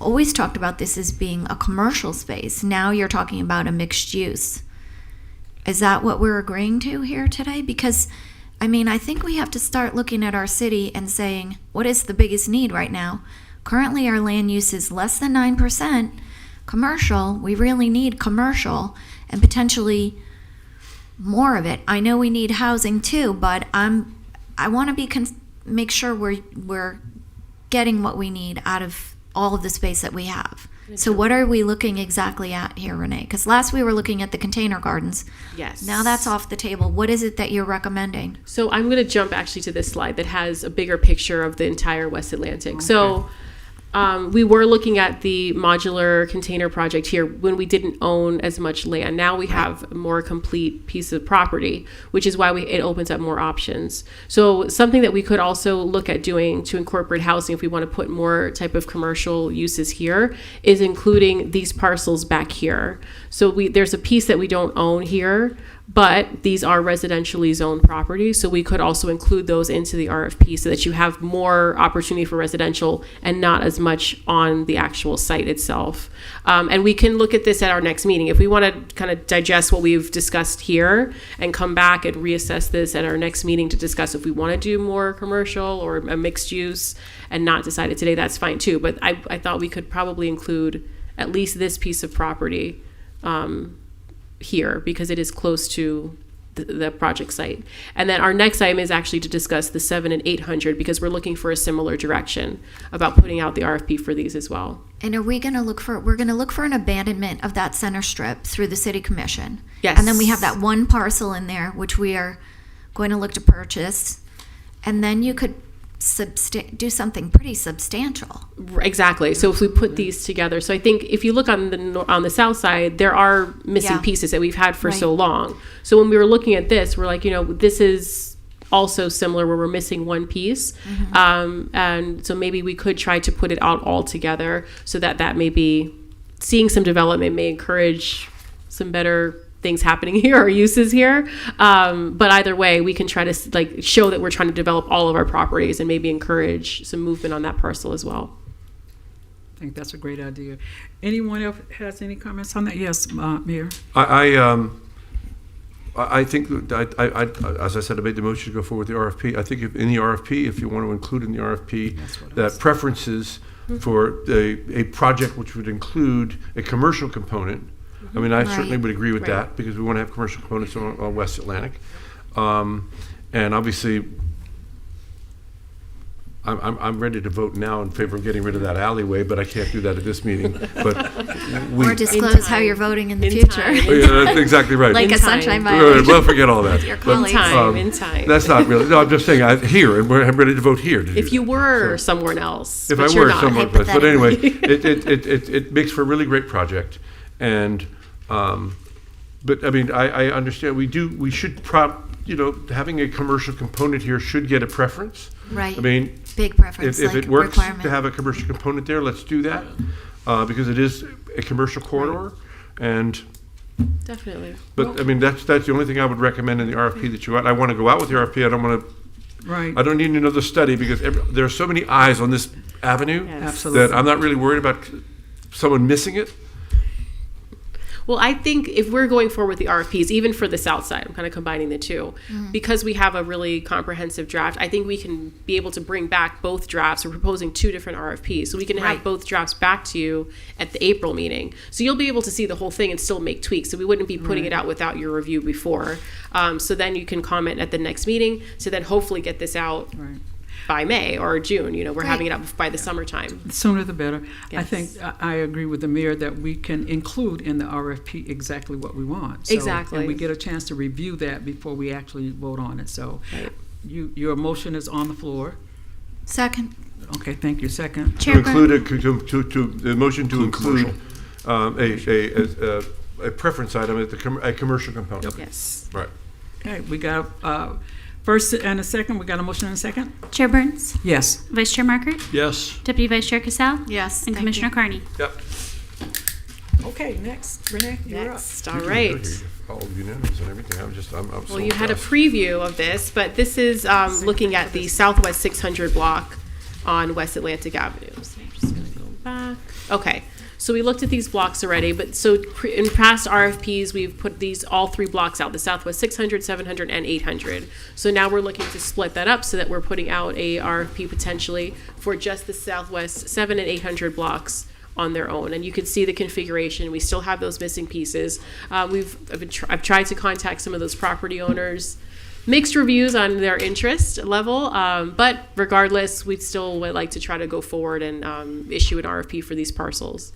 always talked about this as being a commercial space. Now you're talking about a mixed use. Is that what we're agreeing to here today? Because, I think we have to start looking at our city and saying, what is the biggest need right now? Currently, our land use is less than 9% commercial. We really need commercial and potentially more of it. I know we need housing too, but I want to make sure we're getting what we need out of all of the space that we have. So what are we looking exactly at here, Renee? Because last we were looking at the container gardens. Yes. Now that's off the table. What is it that you're recommending? So I'm going to jump actually to this slide that has a bigger picture of the entire West Atlantic. Okay. So we were looking at the modular container project here when we didn't own as much land. Now we have a more complete piece of property, which is why it opens up more options. So something that we could also look at doing to incorporate housing if we want to put more type of commercial uses here is including these parcels back here. So there's a piece that we don't own here, but these are residentially zoned properties, so we could also include those into the RFP so that you have more opportunity for residential and not as much on the actual site itself. And we can look at this at our next meeting. If we want to kind of digest what we've discussed here and come back and reassess this at our next meeting to discuss if we want to do more commercial or a mixed use and not decide it today, that's fine too. But I thought we could probably include at least this piece of property here because it is close to the project site. And then our next item is actually to discuss the 700 and 800 because we're looking for a similar direction about putting out the RFP for these as well. And are we going to we're going to look for an abandonment of that center strip through the city commission. Yes. And then we have that one parcel in there, which we are going to look to purchase. And then you could do something pretty substantial. Exactly. So if we put these together, so I think if you look on the south side, there are missing pieces that we've had for so long. So when we were looking at this, we're like, this is also similar where we're missing one piece. Mm-hmm. And so maybe we could try to put it out all together so that maybe seeing some development may encourage some better things happening here or uses here. But either way, we can try to show that we're trying to develop all of our properties and maybe encourage some movement on that parcel as well. I think that's a great idea. Anyone else has any comments on that? Yes, Mayor. I think, as I said, I made the motion to go forward with the RFP. I think if you want to include in the RFP that preferences for a project which would include a commercial component. I mean, I certainly would agree with that because we want to have commercial components on West Atlantic. And obviously, I'm ready to vote now in favor of getting rid of that alleyway, but I can't do that at this meeting. But we, Or disclose how you're voting in the In future. time. Oh, yeah, that's exactly right. Like In a sunshine time. All right, violation. well, forget all that. Your But, colleagues. In time. That's not really. No, I'm just saying here, and I'm ready to vote here. To do If you that. were So, someone else, if but I you're were not. someone else, but anyway, Hypothetically. it makes for a really great project, and but I mean, I understand we should having a commercial component here should get a preference. Right. I mean, Big preference, if like it works requirement. to have a commercial component there, let's do that, because it is a commercial corridor, and. Definitely. But I mean, that's the only thing I would recommend in the RFP that you want. I want to go out with the RFP. I don't want to. Right. I don't need another study because there are so many eyes on this avenue Yes. Absolutely. that I'm not really worried about someone missing it. Well, I think if we're going forward with the RFPs, even for the south side, I'm kind of combining the two, because we have a really comprehensive draft, I think we can be able to bring back both drafts. We're proposing 2 different RFPs, so we can have Right. both drafts back to you at the April meeting. So you'll be able to see the whole thing and still make tweaks. So we wouldn't be putting it out without your review before. So then you can comment at the next meeting, to then hopefully get this out Right. by May or June. We're Great. having it up by the summertime. The sooner the better. I Yes. think I agree with the mayor that we can include in the RFP exactly what we want. So, Exactly. And we get a chance to review that before we actually vote on it. So Right. your motion is on the floor. Second. Okay, thank you. Second. To include the motion to include a preference item at a commercial component. Yes. Right. Okay, we got first and a second. We got a motion and a second? Chair Burns, Yes. Vice Chair Markert, Yes. Deputy Vice Chair Cassell, Yes. and Commissioner Carney. Yep. Okay, next. Renee, you're up. Next. All right. All unanimous and everything. I'm Well, so you had a impressed. preview of this, but this is looking at the Southwest 600 block on West Atlantic Avenue. So I'm just going to go back. Okay, so we looked at these blocks already, but so in past RFPs, we've put all 3 blocks out, the Southwest 600, 700, and 800. So now we're looking to split that up so that we're putting out a RFP potentially for just the Southwest 7 and 800 blocks on their own, and you can see the configuration. We still have those missing pieces. I've tried to contact some of those property owners. Mixed reviews on their interest level, but regardless, we still would like to try to go forward and issue an RFP for these parcels.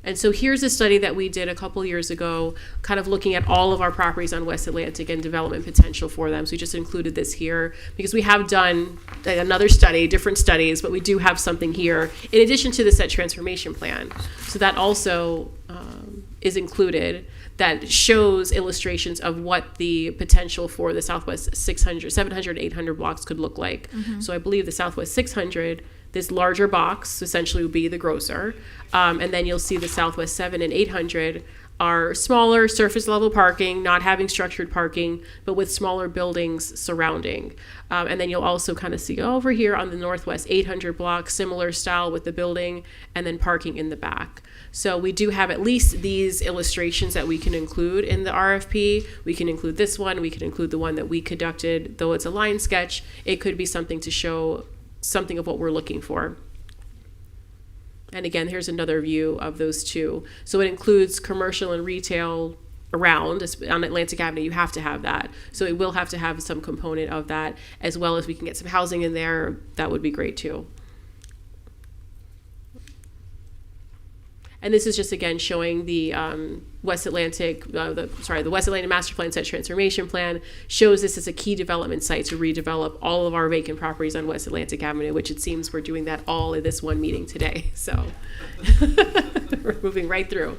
And so here's a study that we did a couple years ago, kind of looking at all of our properties on West Atlantic and development potential for them. So we just included this here because we have done another study, different studies, but we do have something here in addition to the set transformation plan. So that also is included, that shows illustrations of what the potential for the Southwest 600, 700, 800 blocks could look like. So I believe the Southwest 600, this larger box essentially would be the grocer. And then you'll see the Southwest 7 and 800 are smaller surface level parking, not having structured parking, but with smaller buildings surrounding. And then you'll also kind of see over here on the Northwest 800 block, similar style with the building and then parking in the back. So we do have at least these illustrations that we can include in the RFP. We can include this one. We can include the one that we conducted. Though it's a line sketch, it could be something to show something of what we're looking for. And again, here's another view of those 2. So it includes commercial and retail around. On Atlantic Avenue, you have to have that. So it will have to have some component of that, as well as we can get some housing in there. That would be great too. And this is just, again, showing the West Atlantic, the West Atlantic Master Plan Set Transformation Plan shows this as a key development site to redevelop all of our vacant properties on West Atlantic Avenue, which it seems we're doing that all in this one meeting today. So we're moving right through.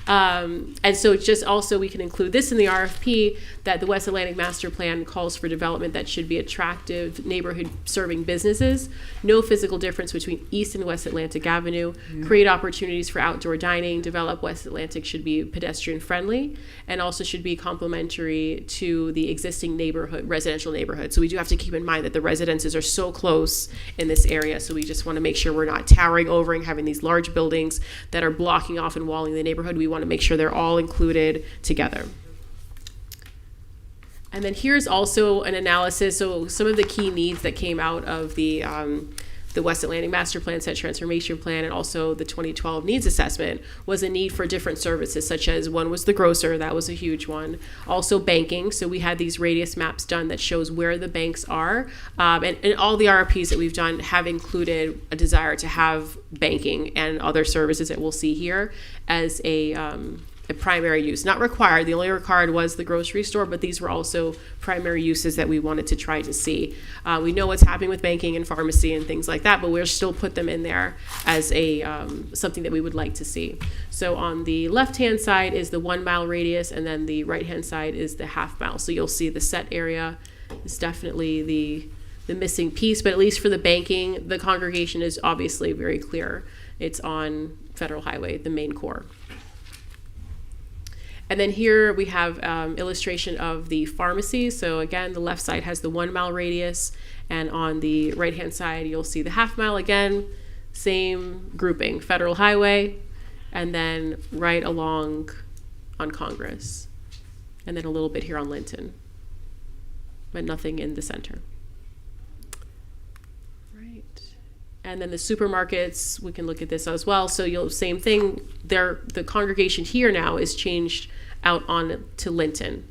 And so just also we can include this in the RFP, that the West Atlantic Master Plan calls for development that should be attractive neighborhood serving businesses, no physical difference between East and West Atlantic Avenue, create opportunities for outdoor dining, develop West Atlantic should be pedestrian friendly, and also should be complementary to the existing residential neighborhood. So we do have to keep in mind that the residences are so close in this area, so we just want to make sure we're not towering over and having these large buildings that are blocking off and walling the neighborhood. We want to make sure they're all included together. And then here's also an analysis. So some of the key needs that came out of the the West Atlantic Master Plan, Set Transformation Plan, and also the 2012 needs assessment, was a need for different services, such as one was the grocer, that was a huge one. Also banking, so we had these radius maps done that shows where the banks are. And all the RFPs that we've done have included a desire to have banking and other services that we'll see here as a primary use. Not required, the only required was the grocery store, but these were also primary uses that we wanted to try to see. We know what's happening with banking and pharmacy and things like that, but we'll still put them in there as a something that we would like to see. So on the left-hand side is the 1 mile radius, and then the right-hand side is the half mile. So you'll see the set area is definitely the missing piece, but at least for the banking, the congregation is obviously very clear. It's on Federal Highway, the main core. And then here we have illustration of the pharmacy. So again, the left side has the 1 mile radius, and on the right-hand side, you'll see the half mile. Again, same grouping, Federal Highway, and then right along on Congress, and then a little bit here on Linton, but nothing in the center. Right. And then the supermarkets, we can look at this as well. So same thing there, the congregation here now is changed out on to Linton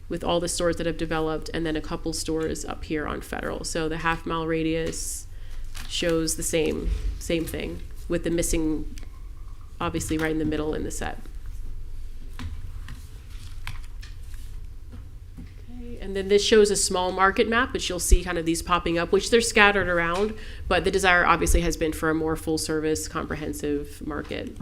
with all the stores that have developed, and then a couple stores up here on Federal. So the half mile radius shows the same thing with the missing, obviously right in the middle in the set. Okay, and then this shows a small market map, which you'll see kind of these popping up, which they're scattered around, but the desire obviously has been for a more full service, comprehensive market.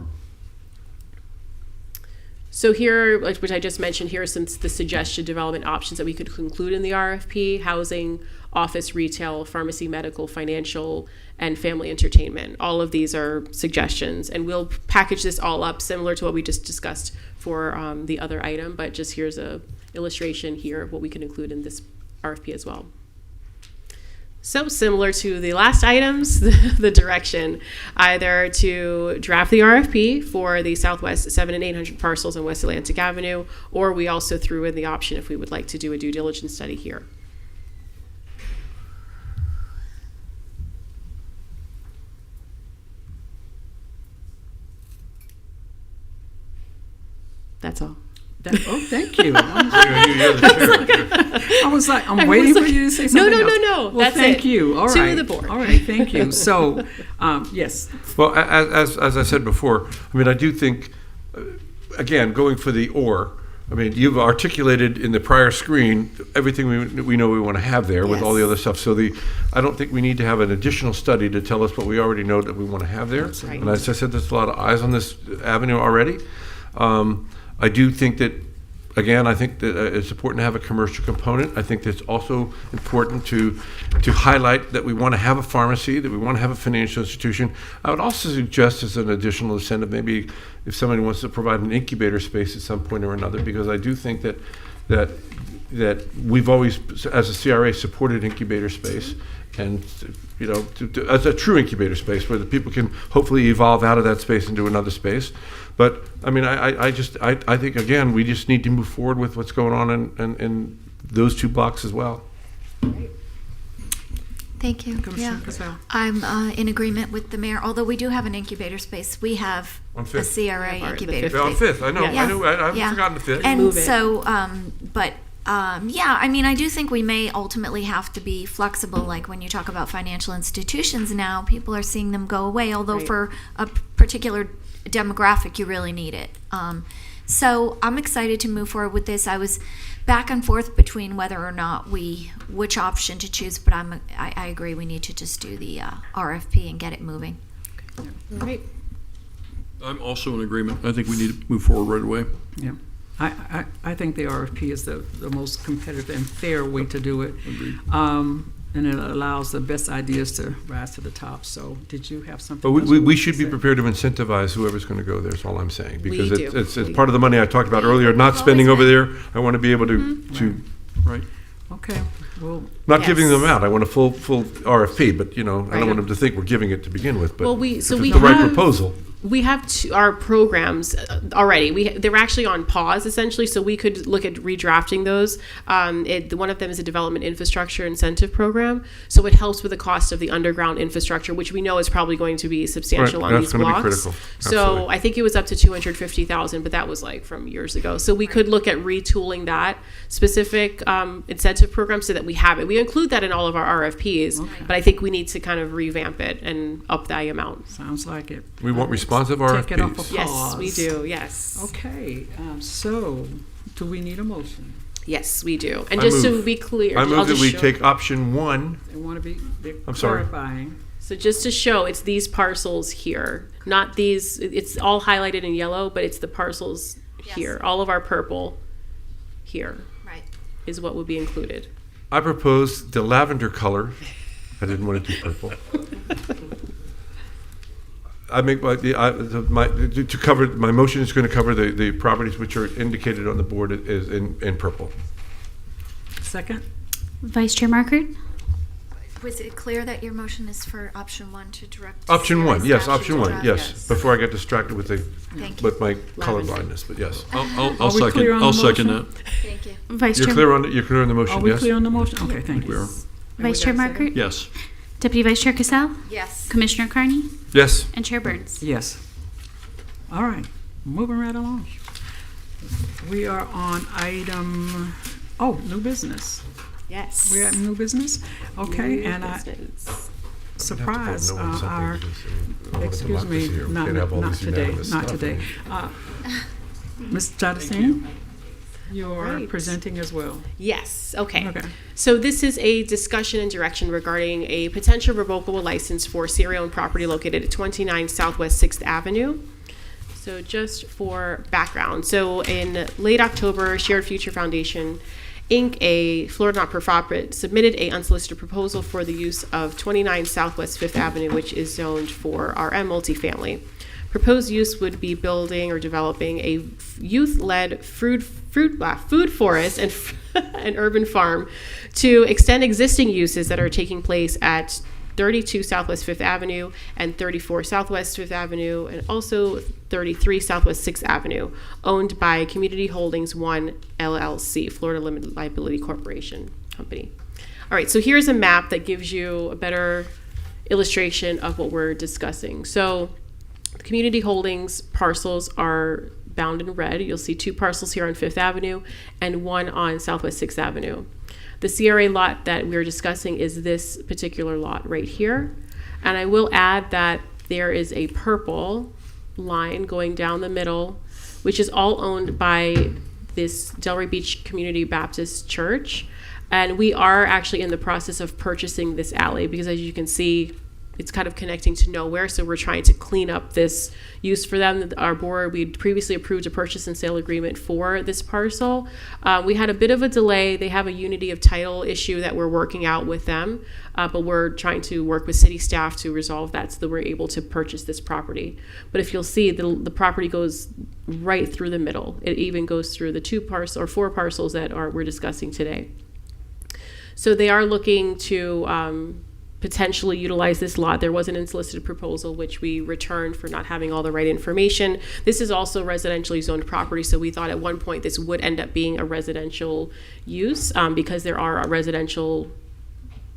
So here, which I just mentioned, here are some the suggested development options that we could include in the RFP: housing, office, retail, pharmacy, medical, financial, and family entertainment. All of these are suggestions, and we'll package this all up similar to what we just discussed for the other item, but just here's a illustration here of what we can include in this RFP as well. So similar to the last items, the direction, either to draft the RFP for the Southwest 700 and 800 parcels on West Atlantic Avenue, or we also threw in the option if we would like to do a due diligence study here. That's all. Thank you. I was like, I'm I waiting was for like, you to say something else. No. Well, That's thank it. you. All To right. the board. All right, thank you. So, yes. Well, as I said before, I mean, I do think, again, going for the or, I mean, you've articulated in the prior screen everything we know we want to have there with all the other stuff. So I don't think we need to have an additional study to tell us what we already know that we want to have there. That's right. And as I said, there's a lot of eyes on this avenue already. I do think that, again, I think that it's important to have a commercial component. I think that it's also important to highlight that we want to have a pharmacy, that we want to have a financial institution. I would also suggest as an additional incentive, maybe if somebody wants to provide an incubator space at some point or another, because I do think that we've always, as a CRA, supported incubator space, and as a true incubator space where the people can hopefully evolve out of that space into another space. But I mean, I think, again, we just need to move forward with what's going on in those two blocks as well. Thank you. Commissioner Yeah. Casale. I'm in agreement with the mayor. Although we do have an incubator space, we have On a Fifth. CRA Yeah, the incubator Fifth. Yeah, on space. Fifth, I know, Yeah. I haven't Yeah. forgotten the Fifth. And Move it. so, yeah, I mean, I do think we may ultimately have to be flexible. Like when you talk about financial institutions now, people are seeing them go away, although Right. for a particular demographic, you really need it. So I'm excited to move forward with this. I was back and forth between whether or not which option to choose, but I agree we need to just do the RFP and get it moving. Right. I'm also in agreement. I think we need to move forward right away. Yeah. I think the RFP is the most competitive and fair way to do it. Agreed. And it allows the best ideas to rise to the top. So did you have something But else we you wanted should to be say? prepared to incentivize whoever's going to go there, is all I'm saying. Because We do. it's part of the money I talked about earlier, not spending over there. I want to be able to Right. Okay. Well, not giving Yes. them out. I want a full RFP, but I don't Right. want them to think we're giving it to begin with. But Well, if we it's have the right proposal. We have our programs already. They're actually on pause essentially, so we could look at redrafting those. One of them is a development infrastructure incentive program, so it helps with the cost of the underground infrastructure, which we know is probably going to be substantial Right, on that's these gonna be blocks. critical. So Absolutely. I think it was up to 250,000, but that was like from years ago. So we could look at retooling that specific incentive program so that we have it. We include that in all of our RFPs, but I think we need to kind of revamp it and up the amount. Sounds like it. We want responsive Take it off RFPs. of Yes, pause. we do. Yes. Okay, so do we need a motion? Yes, we do. And I just to move- be clear, I I'll move that just we show- take option 1. I want to be I'm sorry. clarifying. So just to show, it's these parcels here, not these. It's all highlighted in yellow, but it's the parcels here. All of our purple here Right. is what would be included. I propose the lavender color. I didn't want to do purple. I make to cover, my motion is going to cover the properties which are indicated on the board is in purple. Second? Vice Chair Markert? Was it clear that your motion is for option 1 to direct? Option CRA 1, yes, statute option to 1, draft? yes. Before I got distracted with Thank you. with my color Lavender. blindness, but yes. I'll Are we clear on the I'll second motion? that. Thank you. Vice You're Chair, clear on the Are motion, we yes? clear on the motion? Okay, thank We you. are. Vice Chair we got a second? Markert? Yes. Deputy Vice Chair Cassell? Yes. Commissioner Carney? Yes. And Chair Burns? Yes. All right, moving right along. We are on item, new business. Yes. We're at new business? Okay, New and I, business. surprise, No on something our, because, we want excuse me, democracy here. We not can't have all not this today, unanimous not stuff. today. Ms. Jadasine, you are Right. presenting as well. Yes. Okay. Okay. So this is a discussion and direction regarding a potential revocable license for CRA-owned property located at 29 Southwest 6th Avenue. So just for background, so in late October, Shared Future Foundation, Inc., a Florida not-for-profit, submitted a unsolicited proposal for the use of 29 Southwest 5th Avenue, which is zoned for RM multifamily. Proposed use would be building or developing a youth-led food forest and an urban farm to extend existing uses that are taking place at 32 Southwest 5th Avenue and 34 Southwest 5th Avenue, and also 33 Southwest 6th Avenue, owned by Community Holdings 1 LLC, Florida Limited Liability Corporation Company. All right, so here's a map that gives you a better illustration of what we're discussing. So the Community Holdings parcels are bound in red. You'll see 2 parcels here on 5th Avenue and 1 on Southwest 6th Avenue. The CRA lot that we're discussing is this particular lot right here. And I will add that there is a purple line going down the middle, which is all owned by this Delray Beach Community Baptist Church. And we are actually in the process of purchasing this alley because, as you can see, it's kind of connecting to nowhere. So we're trying to clean up this use for them. Our board, we previously approved a purchase and sale agreement for this parcel. We had a bit of a delay. They have a unity of title issue that we're working out with them, but we're trying to work with city staff to resolve that so that we're able to purchase this property. But if you'll see, the property goes right through the middle. It even goes through the 4 parcels that we're discussing today. So they are looking to potentially utilize this lot. There was an unsolicited proposal which we returned for not having all the right information. This is also residentially zoned property, so we thought at one point this would end up being a residential use because there are a residential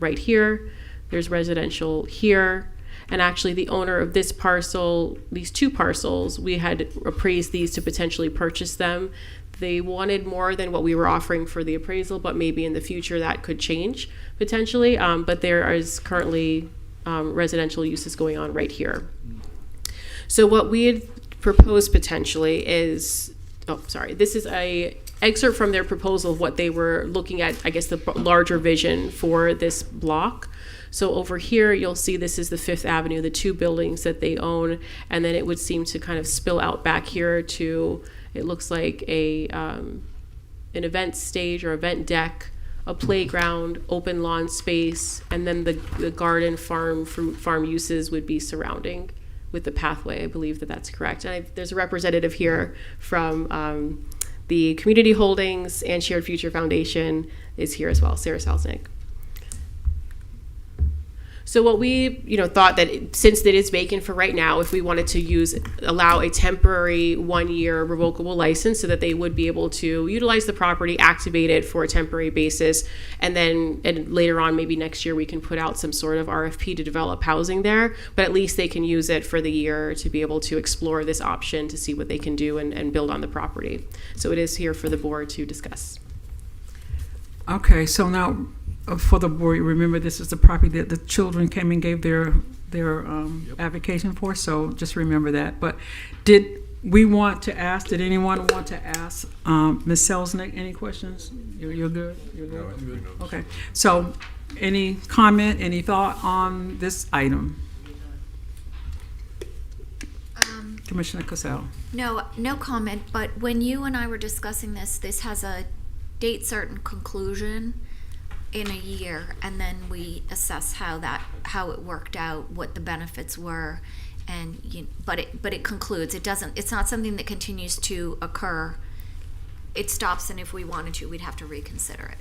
right here, there's residential here, and actually the owner of this parcel, these 2 parcels, we had appraised these to potentially purchase them. They wanted more than what we were offering for the appraisal, but maybe in the future that could change potentially. But there is currently residential uses going on right here. So what we had proposed potentially is, this is a excerpt from their proposal of what they were looking at, I guess the larger vision for this block. So over here, you'll see this is the 5th Avenue, the 2 buildings that they own, and then it would seem to kind of spill out back here to, it looks like an event stage or event deck, a playground, open lawn space, and then the garden, fruit farm uses would be surrounding with the pathway. I believe that's correct. And there's a representative here from the Community Holdings and Shared Future Foundation is here as well, Sarah Salznick. So what we, thought that since it is vacant for right now, if we wanted to allow a temporary 1-year revocable license so that they would be able to utilize the property, activate it for a temporary basis, and then later on, maybe next year, we can put out some sort of RFP to develop housing there. But at least they can use it for the year to be able to explore this option to see what they can do and build on the property. So it is here for the board to discuss. Okay, so now for the board, remember this is the property that the children came and gave their application for, so just remember that. But did anyone want to ask Ms. Selznick any questions? You're good? You're good? Okay, so any comment, any thought on this item? Commissioner Cassell. No comment, but when you and I were discussing this has a date certain conclusion in a year, and then we assess how it worked out, what the benefits were, and but it concludes. It's not something that continues to occur. It stops, and if we wanted to, we'd have to reconsider it.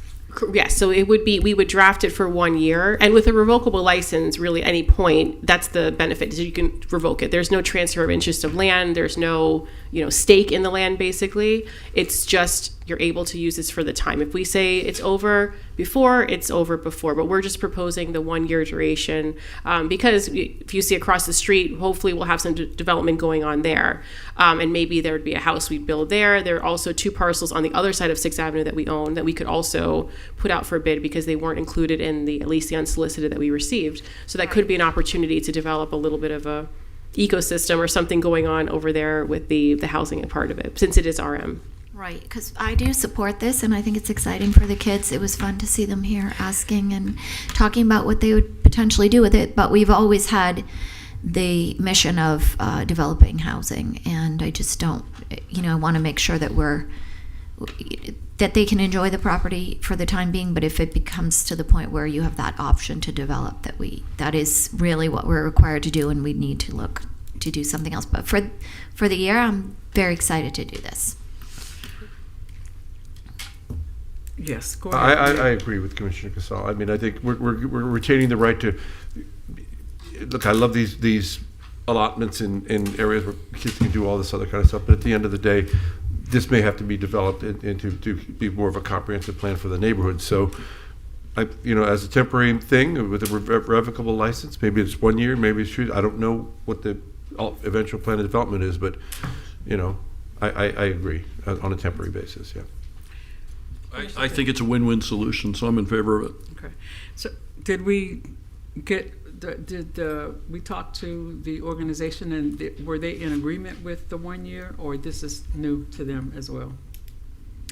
Yes, so we would draft it for 1 year, and with a revocable license, really any point, that's the benefit, is you can revoke it. There's no transfer of interest of land, there's no, stake in the land, basically. It's just you're able to use this for the time. If we say it's over before, it's over before, but we're just proposing the 1 year duration because if you see across the street, hopefully we'll have some development going on there, and maybe there would be a house we'd build there. There are also 2 parcels on the other side of 6th Avenue that we own that we could also put out for bid because they weren't included in at least the unsolicited that we received. So that could be an opportunity to develop a little bit of a ecosystem or something going on over there with the housing part of it, since it is RM. Right, because I do support this, and I think it's exciting for the kids. It was fun to see them here asking and talking about what they would potentially do with it, but we've always had the mission of developing housing, and I just don't, I want to make sure that that they can enjoy the property for the time being, but if it becomes to the point where you have that option to develop, that is really what we're required to do, and we need to look to do something else. But for the year, I'm very excited to do this. Yes, go ahead. I agree with Commissioner Casal. I mean, I think we're retaining the right to look. I love these allotments in areas where kids can do all this other kind of stuff. But at the end of the day, this may have to be developed into to be more of a comprehensive plan for the neighborhood. So, as a temporary thing with a revocable license, maybe it's 1 year, maybe it's 2. I don't know what the eventual plan of development is, but I agree on a temporary basis. Yeah. I think it's a win-win solution, so I'm in favor of it. Okay. So did we talk to the organization, and were they in agreement with the 1 year, or this is new to them as well?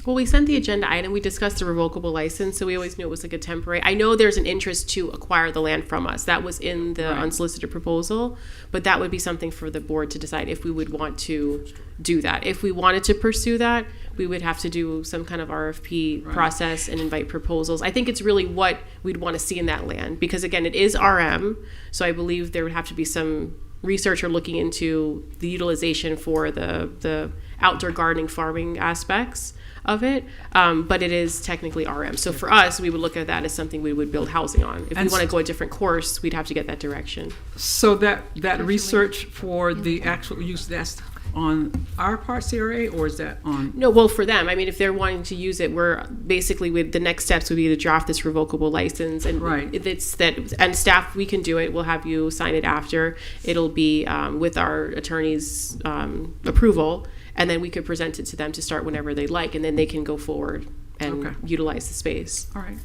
Well, we sent the agenda item. We discussed a revocable license, so we always knew it was like a temporary. I know there's an interest to acquire the land from us. That was in the unsolicited proposal, but that would be something for the board to decide if we would want to do that. If we wanted to pursue that, we would have to do some kind of RFP process and invite proposals. I think it's really what we'd want to see in that land, because again, it is RM, so I believe there would have to be some research or looking into the utilization for the outdoor gardening farming aspects of it, but it is technically RM. So for us, we would look at that as something we would build housing on. If we want to go a different course, we'd have to get that direction. So that research for the actual use, that's on our part, CRA, or is that on? No, well, for them. I mean, if they're wanting to use it, we're basically with the next steps would be to draft this revocable license, and if it's that, and staff, we can do it. We'll have you sign it after. It'll be with our attorney's approval. And then we could present it to them to start whenever they'd like, and then they can go forward and utilize the space. All right.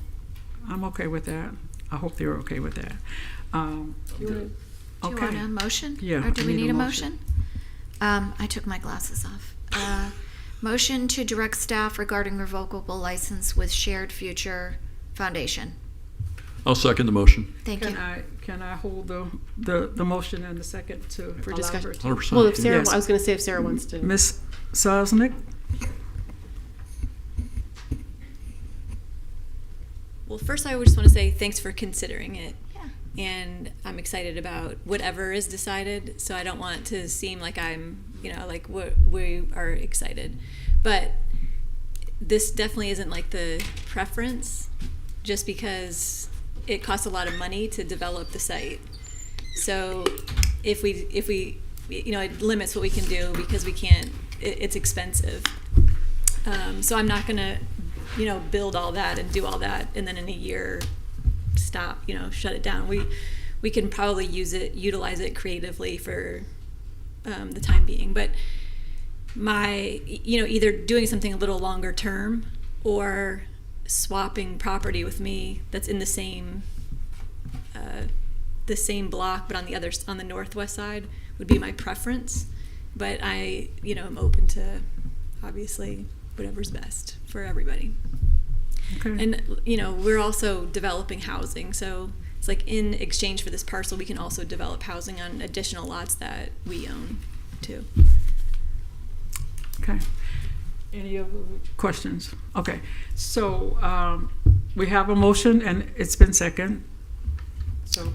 I'm okay with that. I hope they're okay with that. Do you want a motion? Yeah. Or do we need a motion? I took my glasses off. Motion to direct staff regarding revocable license with Shared Future Foundation. I'll second the motion. Thank you. Can I hold the motion and the second for discussion? 100%. Well, if Sarah, Yes. I was going to say if Sarah wants to. Ms. Selznick? Well, first I just want to say thanks for considering it. Yeah. And I'm excited about whatever is decided, so I don't want it to seem like I'm, like we are excited. But this definitely isn't like the preference, just because it costs a lot of money to develop the site. So if we it limits what we can do because we can't. It's expensive. So I'm not gonna, build all that and do all that and then in a year stop, shut it down. We can probably utilize it creatively for the time being. But either doing something a little longer term or swapping property with me that's in the same block but on the northwest side would be my preference. But I am open to obviously whatever's best for everybody. Okay. And we're also developing housing, so it's like in exchange for this parcel we can also develop housing on additional lots that we own too. Okay. Any other questions? Okay. So we have a motion and it's been second. So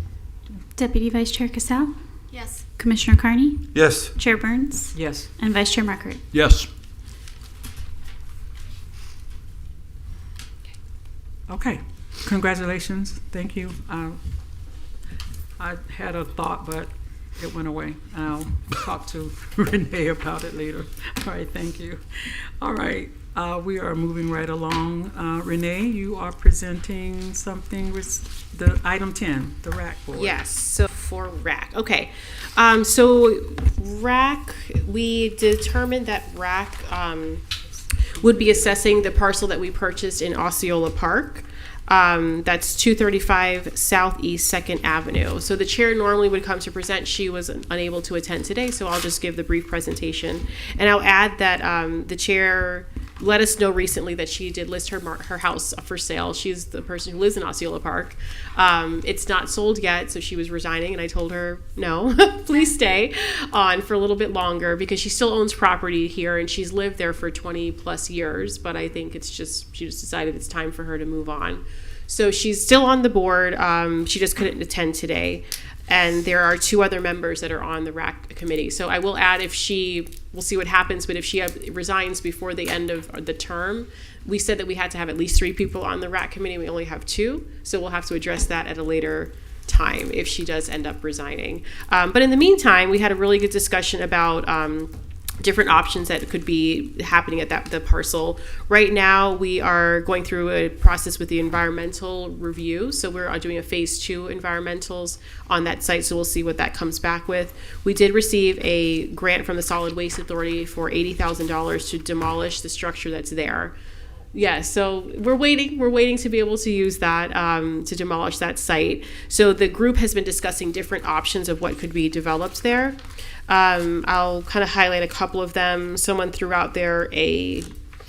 Deputy Vice Chair Cassell, Yes. Commissioner Carney, Yes. Chair Burns, yes. and Vice Chair Markert. Yes. Okay. Congratulations. Thank you. I had a thought, but it went away. I'll talk to Renee about it later. All right. Thank you. All right. We are moving right along. Renee, you are presenting something with the item 10, the RAC board. Yes, so for RAC. Okay. So RAC, we determined that RAC would be assessing the parcel that we purchased in Osceola Park. That's 235 Southeast 2nd Avenue. So the chair normally would come to present. She was unable to attend today, so I'll just give the brief presentation. And I'll add that the chair let us know recently that she did list her house for sale. She's the person who lives in Osceola Park. It's not sold yet, so she was resigning, and I told her, no, please stay on for a little bit longer because she still owns property here, and she's lived there for 20 plus years, but I think she just decided it's time for her to move on. So she's still on the board. She just couldn't attend today. And there are 2 other members that are on the RAC committee. So I will add we'll see what happens, but if she resigns before the end of the term, we said that we had to have at least 3 people on the RAC committee. We only have 2. So we'll have to address that at a later time if she does end up resigning. But in the meantime, we had a really good discussion about different options that could be happening at the parcel. Right now, we are going through a process with the environmental review. So we're doing a phase 2 environmentals on that site. So we'll see what that comes back with. We did receive a grant from the Solid Waste Authority for $80,000 to demolish the structure that's there. Yeah, so we're waiting to be able to use that to demolish that site. So the group has been discussing different options of what could be developed there. I'll kind of highlight a couple of them. Someone threw out there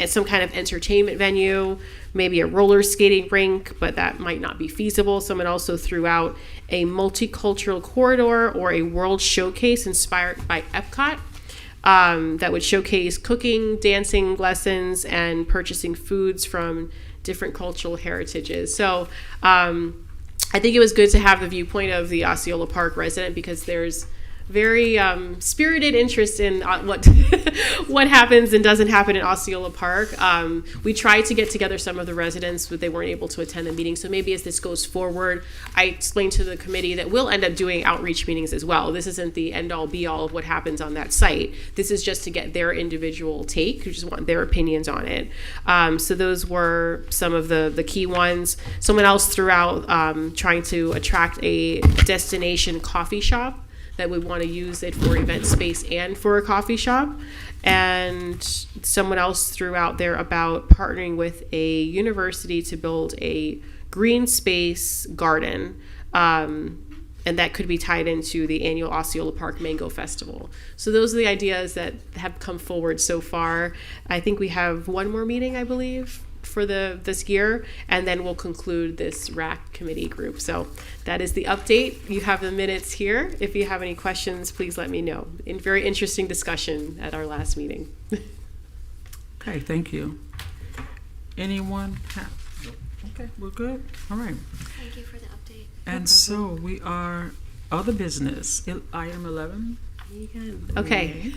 some kind of entertainment venue, maybe a roller skating rink, but that might not be feasible. Someone also threw out a multicultural corridor or a world showcase inspired by Epcot. That would showcase cooking, dancing lessons, and purchasing foods from different cultural heritages. So I think it was good to have the viewpoint of the Osceola Park resident because there's very spirited interest in what happens and doesn't happen in Osceola Park. We tried to get together some of the residents, but they weren't able to attend the meeting. So maybe as this goes forward, I explained to the committee that we'll end up doing outreach meetings as well. This isn't the end-all, be-all of what happens on that site. This is just to get their individual take. We just want their opinions on it. So those were some of the key ones. Someone else threw out trying to attract a destination coffee shop that we want to use it for event space and for a coffee shop. And someone else threw out there about partnering with a university to build a green space garden. And that could be tied into the annual Osceola Park Mango Festival. So those are the ideas that have come forward so far. I think we have one more meeting, I believe, for this year, and then we'll conclude this RAC committee group. So that is the update. You have the minutes here. If you have any questions, please let me know. Very interesting discussion at our last meeting. Okay, thank you. Anyone okay, we're good. All right. Thank you for the update. And so we are other business. Item 11. Okay.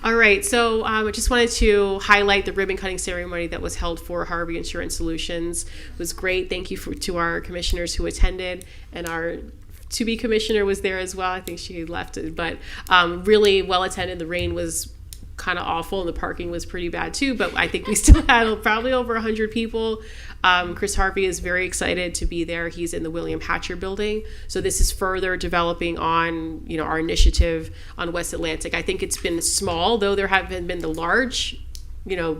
All right. So I just wanted to highlight the ribbon cutting ceremony that was held for Harvey Insurance Solutions. It was great. Thank you to our commissioners who attended, and our to-be commissioner was there as well. I think she left it, but really well attended. The rain was kind of awful, and the parking was pretty bad too, but I think we still had probably over 100 people. Chris Harvey is very excited to be there. He's in the William Hatcher building, so this is further developing on our initiative on West Atlantic. I think it's been small, though there have been the large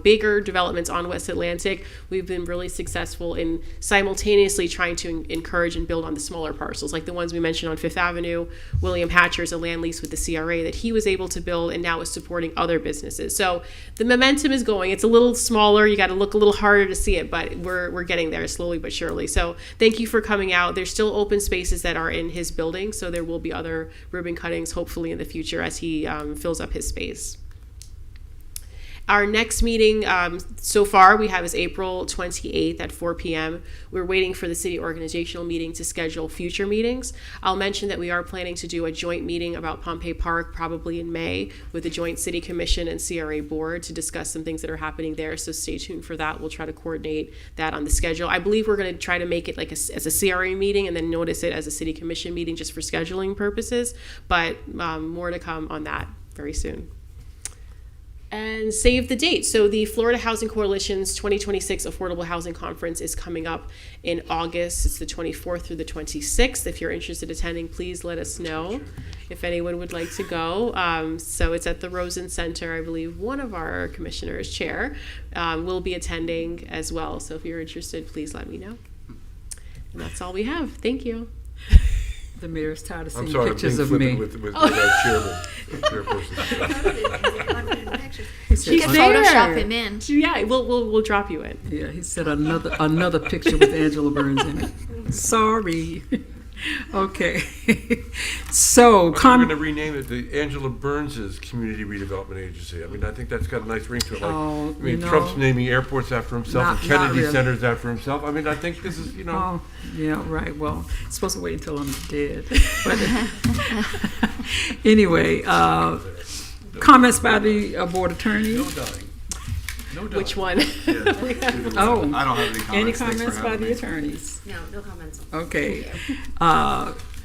bigger developments on West Atlantic. We've been really successful in simultaneously trying to encourage and build on the smaller parcels, like the ones we mentioned on Fifth Avenue. William Hatcher is a land lease with the CRA that he was able to build and now is supporting other businesses. So the momentum is going. It's a little smaller. You got to look a little harder to see it, but we're getting there slowly but surely. So thank you for coming out. There's still open spaces that are in his building, so there will be other ribbon cuttings hopefully in the future as he fills up his space. Our next meeting so far we have is April 28th at 4 p.m. We're waiting for the city organizational meeting to schedule future meetings. I'll mention that we are planning to do a joint meeting about Pompey Park probably in May with the Joint City Commission and CRA Board to discuss some things that are happening there. So stay tuned for that. We'll try to coordinate that on the schedule. I believe we're going to try to make it like as a CRA meeting and then notice it as a City Commission meeting just for scheduling purposes. But more to come on that very soon. And save the date. So the Florida Housing Coalition's 2026 Affordable Housing Conference is coming up in August. It's the 24th through the 26th. If you're interested in attending, please let us know if anyone would like to go. So it's at the Rosen Center. I believe one of our commissioners, Chair, will be attending as well. So if you're interested, please let me know. And that's all we have. Thank you. The mayor's tired of seeing I'm sorry, pictures I'm of being me. flippant with our chairperson. He Can said, Photoshop him in. Yeah, we'll drop you in. yeah, he said another picture with Angela Burns in it. Sorry. Okay. So, We're going to rename it the Angela Burns' Community Redevelopment Agency. I mean, I think that's got a nice ring to it. Like, Oh, I mean, you know, Trump's naming airports after himself Not- and not Kennedy really. centers after himself. I mean, I think this is, Oh, yeah, right. Well, it's supposed to wait until I'm dead. But anyway, comments by the board attorney. No dying. No dying. Which one? Oh, I don't have any comments. any Thanks for comments by having the me. attorneys? No comments. Okay.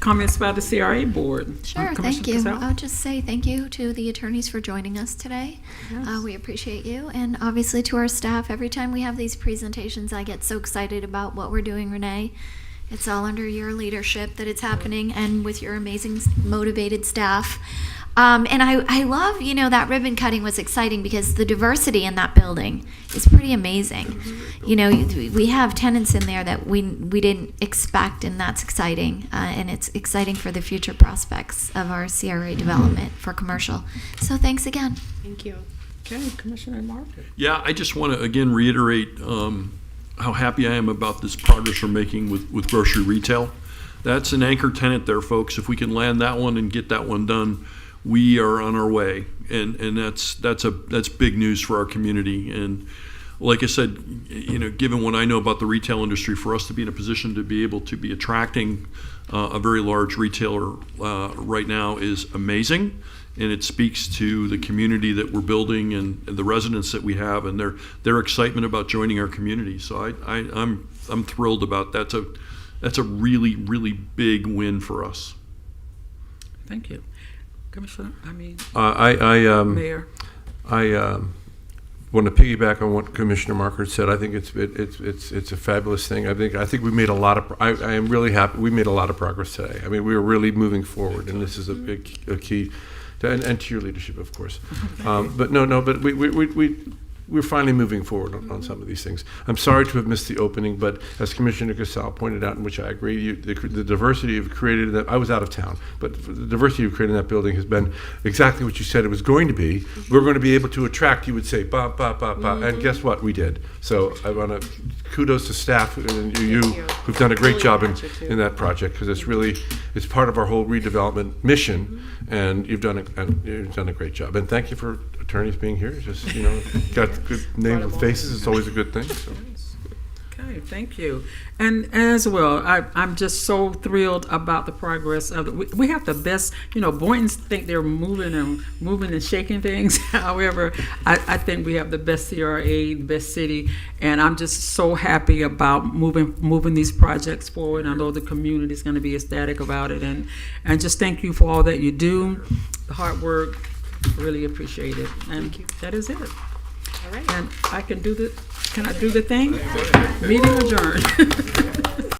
Comments by the CRA board. Sure, thank Commissioner you. Casal? I'll just say thank you to the attorneys for joining us today. We appreciate you, and obviously to our staff. Every time we have these presentations, I get so excited about what we're doing, Renee. It's all under your leadership that it's happening, and with your amazing, motivated staff. And I love, that ribbon cutting was exciting because the diversity in that building is pretty amazing. We have tenants in there that we didn't expect, and that's exciting. And it's exciting for the future prospects of our CRA development for commercial. So thanks again. Thank you. Okay, Commissioner Market. Yeah, I just want to again reiterate how happy I am about this progress we're making with grocery retail. That's an anchor tenant there, folks. If we can land that one and get that one done, we are on our way, and that's big news for our community. And like I said, given what I know about the retail industry, for us to be in a position to be able to be attracting a very large retailer right now is amazing, and it speaks to the community that we're building and the residents that we have and their excitement about joining our community. So I'm thrilled about that. That's a really, really big win for us. Thank you. Commissioner, Mayor. I want to piggyback on what Commissioner Marker said. I think it's a fabulous thing. I think we made a lot of. I am really happy. We made a lot of progress today. I mean, we were really moving forward, and this is a key, and to your leadership, of course. But we're finally moving forward on some of these things. I'm sorry to have missed the opening, but as Commissioner Casal pointed out, in which I agree, the diversity you've created in that, I was out of town, but the diversity you've created in that building has been exactly what you said it was going to be. We're going to be able to attract, you would say, and guess what? We did. So I want to kudos to staff and you who've done a great job in that project, because it's part of our whole redevelopment mission, and you've done a great job. And thank you for attorneys being here. Just got good names with faces. It's always a good thing. So. Okay. Okay, thank you. And as well, I'm just so thrilled about the progress of it. We have the best, Boyntons think they're moving and shaking things. However, I think we have the best CRA, the best city, and I'm just so happy about moving these projects forward. I know the community is going to be ecstatic about it, and just thank you for all that you do, the hard work. Really appreciate it. And that is it. All right. And can I do the thing? Meeting adjourned.